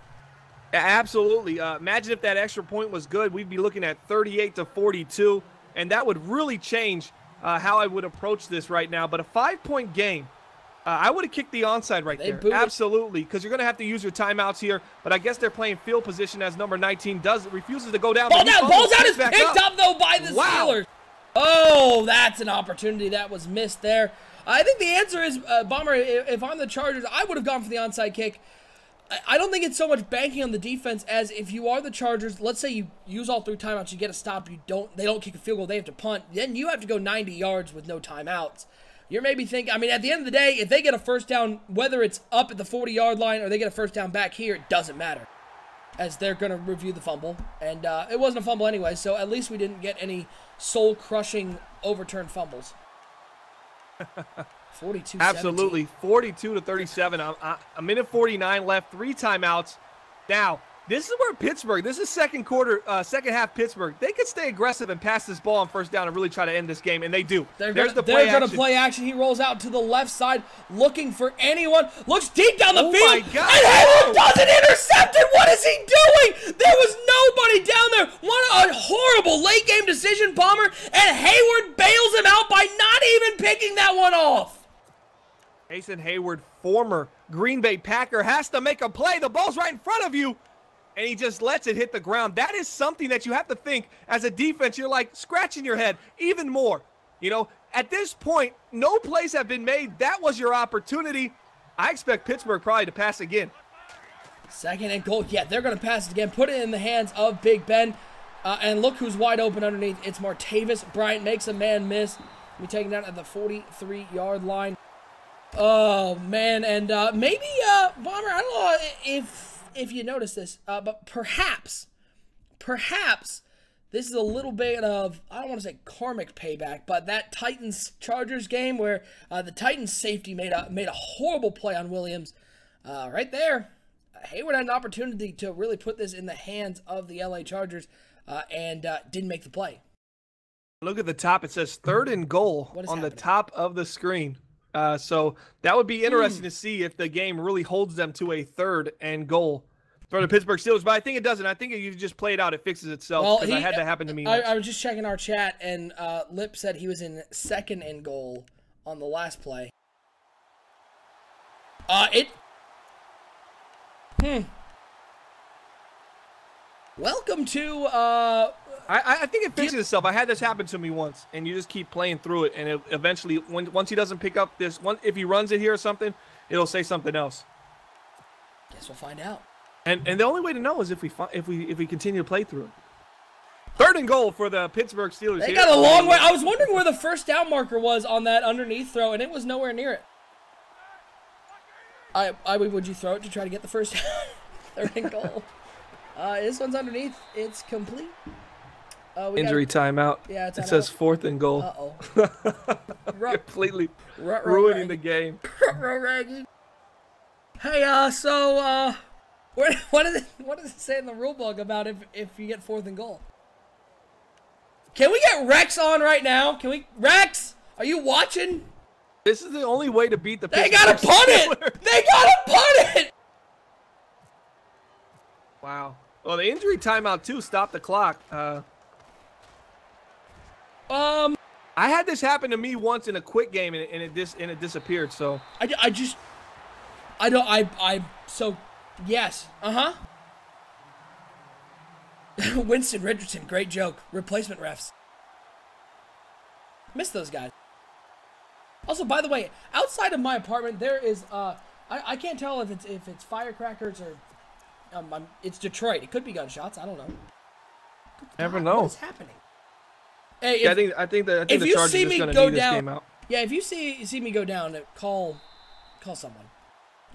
Yeah, absolutely. Imagine if that extra point was good. We'd be looking at 38-42, and that would really change how I would approach this right now. But a 5-point game, I would have kicked the onside right there. Absolutely, because you're going to have to use your timeouts here. But I guess they're playing field position as number 19 refuses to go down. Ball's out is picked up, though, by the Steelers. Oh, that's an opportunity that was missed there. I think the answer is, Bomber, if I'm the Chargers, I would have gone for the onside kick. I don't think it's so much banking on the defense as if you are the Chargers, let's say you use all 3 timeouts, you get a stop, they don't kick a field goal, they have to punt, then you have to go 90 yards with no timeouts. You're maybe thinking, I mean, at the end of the day, if they get a 1st down, whether it's up at the 40-yard line or they get a 1st down back here, it doesn't matter, as they're going to review the fumble. And it wasn't a fumble anyway, so at least we didn't get any soul-crushing overturned fumbles. 42-17. Absolutely, 42-37. A minute 49 left, 3 timeouts. Now, this is where Pittsburgh, this is second half Pittsburgh. They could stay aggressive and pass this ball on 1st down and really try to end this game, and they do. They're going to play action. He rolls out to the left side, looking for anyone. Looks deep down the field. My God. And Hayward does it, intercepted. What is he doing? There was nobody down there. What a horrible late game decision, Bomber. And Hayward bails him out by not even picking that one off. Jason Hayward, former Green Bay Packer, has to make a play. The ball's right in front of you, and he just lets it hit the ground. That is something that you have to think as a defense. You're like scratching your head even more. You know, at this point, no plays have been made. That was your opportunity. I expect Pittsburgh probably to pass again. 2nd and goal. Yeah, they're going to pass it again. Put it in the hands of Big Ben. And look who's wide open underneath. It's Martavis Bryant. Makes a man miss. We take it down at the 43-yard line. Oh, man. And maybe, Bomber, I don't know if you notice this, but perhaps this is a little bit of, I don't want to say karmic payback, but that Titans-Chargers game where the Titans safety made a horrible play on Williams. Right there, Hayward had an opportunity to really put this in the hands of the LA Chargers and didn't make the play. Look at the top. It says 3rd and goal on the top of the screen. So that would be interesting to see if the game really holds them to a 3rd and goal for the Pittsburgh Steelers. But I think it doesn't. I think if you just play it out, it fixes itself. Because I had that happen to me. I was just checking our chat, and Lip said he was in 2nd and goal on the last play. Welcome to I think it fixes itself. I had this happen to me once, and you just keep playing through it, and it eventually, once he doesn't pick up this one, if he runs it here or something, it'll say something else. Guess we'll find out. And the only way to know is if we continue to play through it. 3rd and goal for the Pittsburgh Steelers. They got a long way. I was wondering where the first down marker was on that underneath throw, and it was nowhere near it. Would you throw it to try to get the first down? 3rd and goal. This one's underneath. It's complete. Injury timeout. Yeah, it says 4th and goal. Uh-oh. Completely ruining the game. Hey, so, what does it say in the rule book about if you get 4th and goal? Can we get Rex on right now? Rex, are you watching? This is the only way to beat the They gotta punt it! They gotta punt it! Wow. Well, the injury timeout, too, stopped the clock. I had this happen to me once in a quick game, and it disappeared. So yes, Winston Richardson, great joke. Replacement refs. Miss those guys. Also, by the way, outside of my apartment, there is I can't tell if it's firecrackers or it's Detroit. It could be gunshots. I don't know. Never know. What is happening? Hey, I think the Chargers are just going to need this game out. Yeah, if you see me go down, call someone.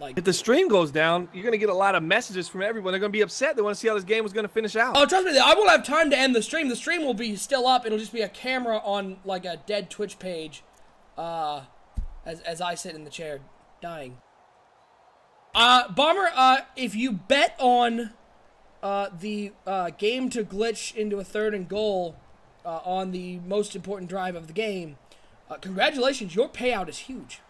Like, if the stream goes down, you're going to get a lot of messages from everyone. They're going to be upset. They want to see how this game was going to finish out. Oh, trust me, I won't have time to end the stream. The stream will be still up. It'll just be a camera on like a dead Twitch page, as I sit in the chair dying. Bomber, if you bet on the game to glitch into a 3rd and goal on the most important drive of the game, congratulations, your payout is huge.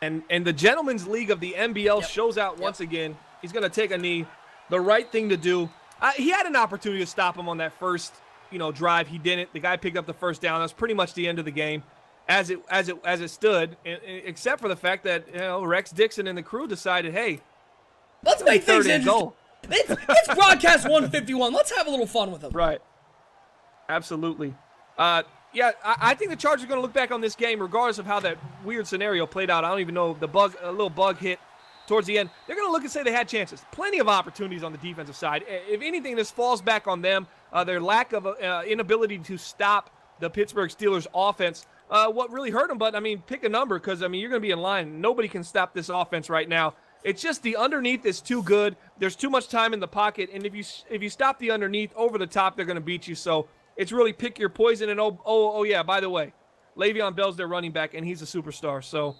And the Gentleman's League of the NBL shows out once again. He's going to take a knee. The right thing to do. He had an opportunity to stop him on that first, drive. He didn't. The guy picked up the first down. That's pretty much the end of the game, as it stood. Except for the fact that Rex Dixon and the crew decided, hey, let's make things interesting. It's broadcast 151. Let's have a little fun with them. Right. Absolutely. Yeah, I think the Chargers are going to look back on this game, regardless of how that weird scenario played out. I don't even know a little bug hit towards the end. They're going to look and say they had chances. Plenty of opportunities on the defensive side. If anything, this falls back on them. Their lack of inability to stop the Pittsburgh Steelers offense. What really hurt them, but, pick a number because, you're going to be in line. Nobody can stop this offense right now. It's just the underneath is too good. There's too much time in the pocket, and if you stop the underneath over the top, they're going to beat you. So it's really pick your poison. And oh yeah, by the way, Le'Veon Bell's their running back, and he's a superstar. So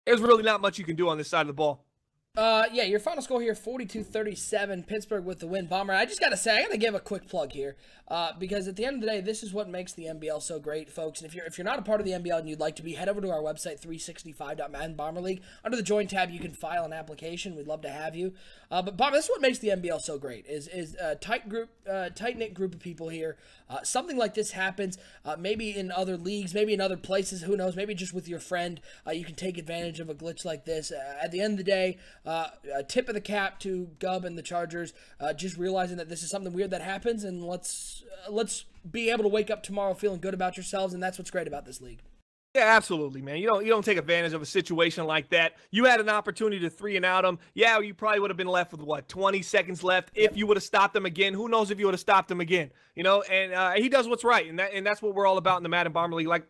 there's really not much you can do on this side of the ball. Yeah, your final score here, 42-37, Pittsburgh with the win. Bomber, I just got to say, I got to give a quick plug here, because at the end of the day, this is what makes the NBL so great, folks. And if you're not a part of the NBL and you'd like to be, head over to our website, 365.Madden Bomber League. Under the Join tab, you can file an application. We'd love to have you. But Bomber, this is what makes the NBL so great, is a tight-knit group of people here. Something like this happens, maybe in other leagues, maybe in other places, who knows, maybe just with your friend, you can take advantage of a glitch like this. At the end of the day, a tip of the cap to Gubb and the Chargers, just realizing that this is something weird that happens, and let's be able to wake up tomorrow feeling good about yourselves, and that's what's great about this league. Yeah, absolutely, man. You don't take advantage of a situation like that. You had an opportunity to 3-and-out them. Yeah, you probably would have been left with 20 seconds left if you would have stopped them again. Who knows if you would have stopped them again? And he does what's right, and that's what we're all about in the Madden Bomber League. Like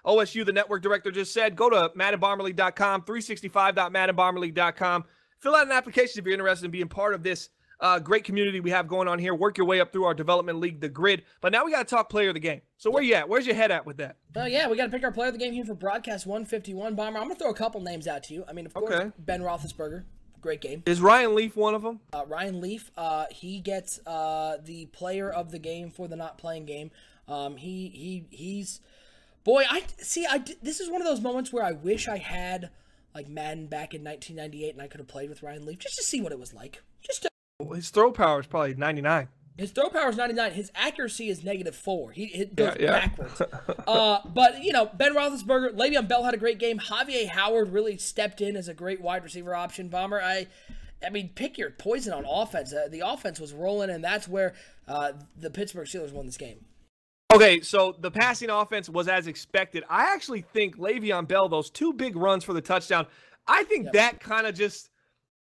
OSU, the network director, just said, go to MaddenBomberLeague.com, 365.MaddenBomberLeague.com. Fill out an application if you're interested in being part of this great community we have going on here. Work your way up through our development league, The Grid. But now we got to talk player of the game. So where you at? Where's your head at with that? Yeah, we got to pick our player of the game here for broadcast 151. Bomber, I'm going to throw a couple names out to you. Of course, Ben Roethlisberger. Great game. Is Ryan Leaf one of them? Ryan Leaf, he gets the player of the game for the not playing game. He's boy. This is one of those moments where I wish I had like Madden back in 1998 and I could have played with Ryan Leaf just to see what it was like. His throw power is probably 99. His throw power is 99. His accuracy is -4. He goes backwards. But, you know, Ben Roethlisberger, Le'Veon Bell had a great game. Javier Howard really stepped in as a great wide receiver option. Bomber, I mean, pick your poison on offense. The offense was rolling, and that's where the Pittsburgh Steelers won this game. Okay, so the passing offense was as expected. I actually think Le'Veon Bell, those 2 big runs for the touchdown, I think that kind of just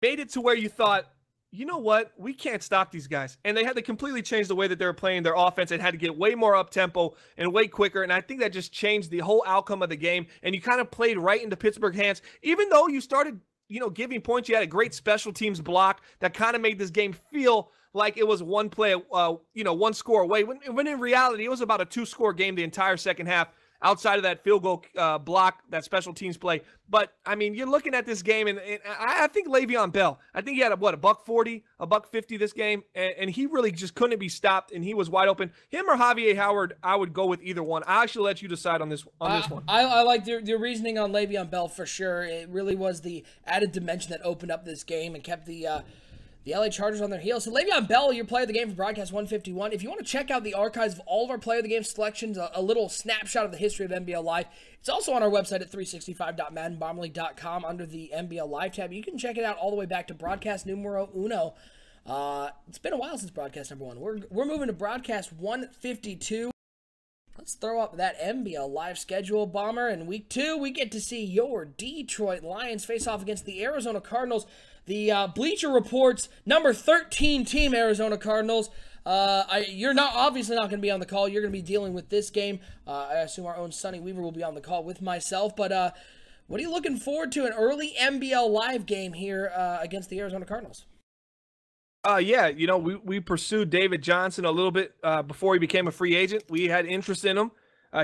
made it to where you thought, you know what? We can't stop these guys. And they had to completely change the way that they were playing their offense. It had to get way more up-tempo and way quicker. And I think that just changed the whole outcome of the game. And you kind of played right into Pittsburgh's hands. Even though you started, you know, giving points, you had a great special teams block that kind of made this game feel like it was one play, you know, 1 score away. When in reality, it was about a 2-score game the entire second half. Outside of that field goal block, that special teams play. But, I mean, you're looking at this game, and I think Le'Veon Bell, I think he had, a $140, $150 this game, and he really just couldn't be stopped, and he was wide open. Him or Javier Howard, I would go with either one. I actually let you decide on this one. I like your reasoning on Le'Veon Bell for sure. It really was the added dimension that opened up this game and kept the LA Chargers on their heels. So Le'Veon Bell, your player of the game for Broadcast 151. If you want to check out the archives of all of our player of the game selections, a little snapshot of the history of NBL Live, it's also on our website at 365.maddenbomberleague.com under the NBL Live tab. You can check it out all the way back to Broadcast numero uno. It's been a while since Broadcast number 1. We're moving to Broadcast 152. Let's throw up that NBL Live schedule, Bomber. In Week 2, we get to see your Detroit Lions face off against the Arizona Cardinals. The Bleacher Report's number 13 team, Arizona Cardinals. You're obviously not going to be on the call. You're going to be dealing with this game. I assume our own Sonny Weaver will be on the call with myself. But what are you looking forward to? An early NBL Live game here against the Arizona Cardinals. Yeah, you know, we pursued David Johnson a little bit before he became a free agent. We had interest in him.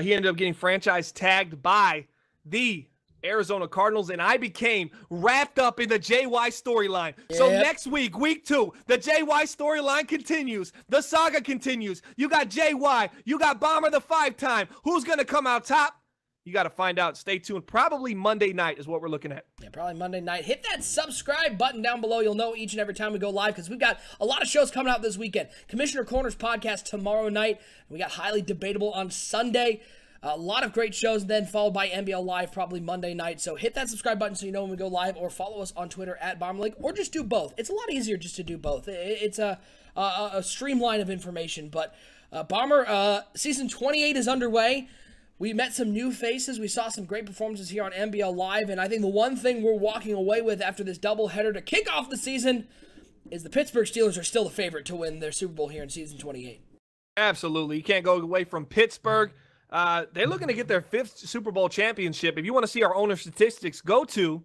He ended up getting franchise tagged by the Arizona Cardinals, and I became wrapped up in the JY storyline. Yep. So next week, Week 2, the JY storyline continues. The saga continues. You got JY. You got Bomber the 5-time. Who's going to come out top? You got to find out. Stay tuned. Probably Monday night is what we're looking at. Yeah, probably Monday night. Hit that subscribe button down below. You'll know each and every time we go live because we've got a lot of shows coming out this weekend. Commissioner Corners podcast tomorrow night. We got Highly Debatable on Sunday. A lot of great shows, then followed by NBL Live probably Monday night. So hit that subscribe button so you know when we go live, or follow us on Twitter at Bomber League, or just do both. It's a lot easier just to do both. It's a streamline of information. But Bomber, season 28 is underway. We met some new faces. We saw some great performances here on NBL Live, and I think the one thing we're walking away with after this doubleheader to kick off the season is the Pittsburgh Steelers are still the favorite to win their Super Bowl here in season 28. Absolutely. You can't go away from Pittsburgh. They're looking to get their 5th Super Bowl championship. If you want to see our owner statistics, go to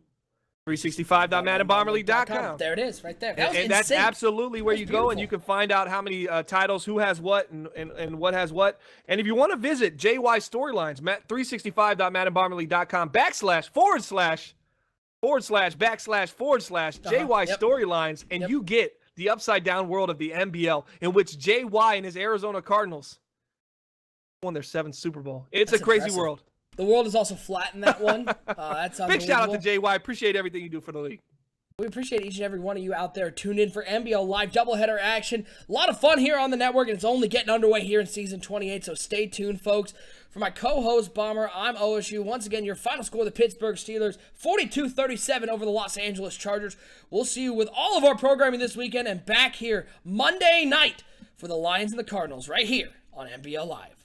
365.maddenbomberleague.com. There it is, right there. And that's absolutely where you go, and you can find out how many titles, who has what, and what has what. And if you want to visit JY Storylines, 365.maddenbomberleague.com / JY Storylines, and you get the upside-down world of the NBL, in which JY and his Arizona Cardinals won their 7th Super Bowl. That's a crazy impressive world. The world is also flat in that one. That's big shout out to JY. Appreciate everything you do for the league. We appreciate each and every one of you out there tuned in for NBL Live doubleheader action. A lot of fun here on the network, and it's only getting underway here in season 28, so stay tuned, folks. For my co-host, Bomber, I'm OSU. Once again, your final score, the Pittsburgh Steelers, 42-37 over the Los Angeles Chargers. We'll see you with all of our programming this weekend and back here Monday night for the Lions and the Cardinals right here on NBL Live.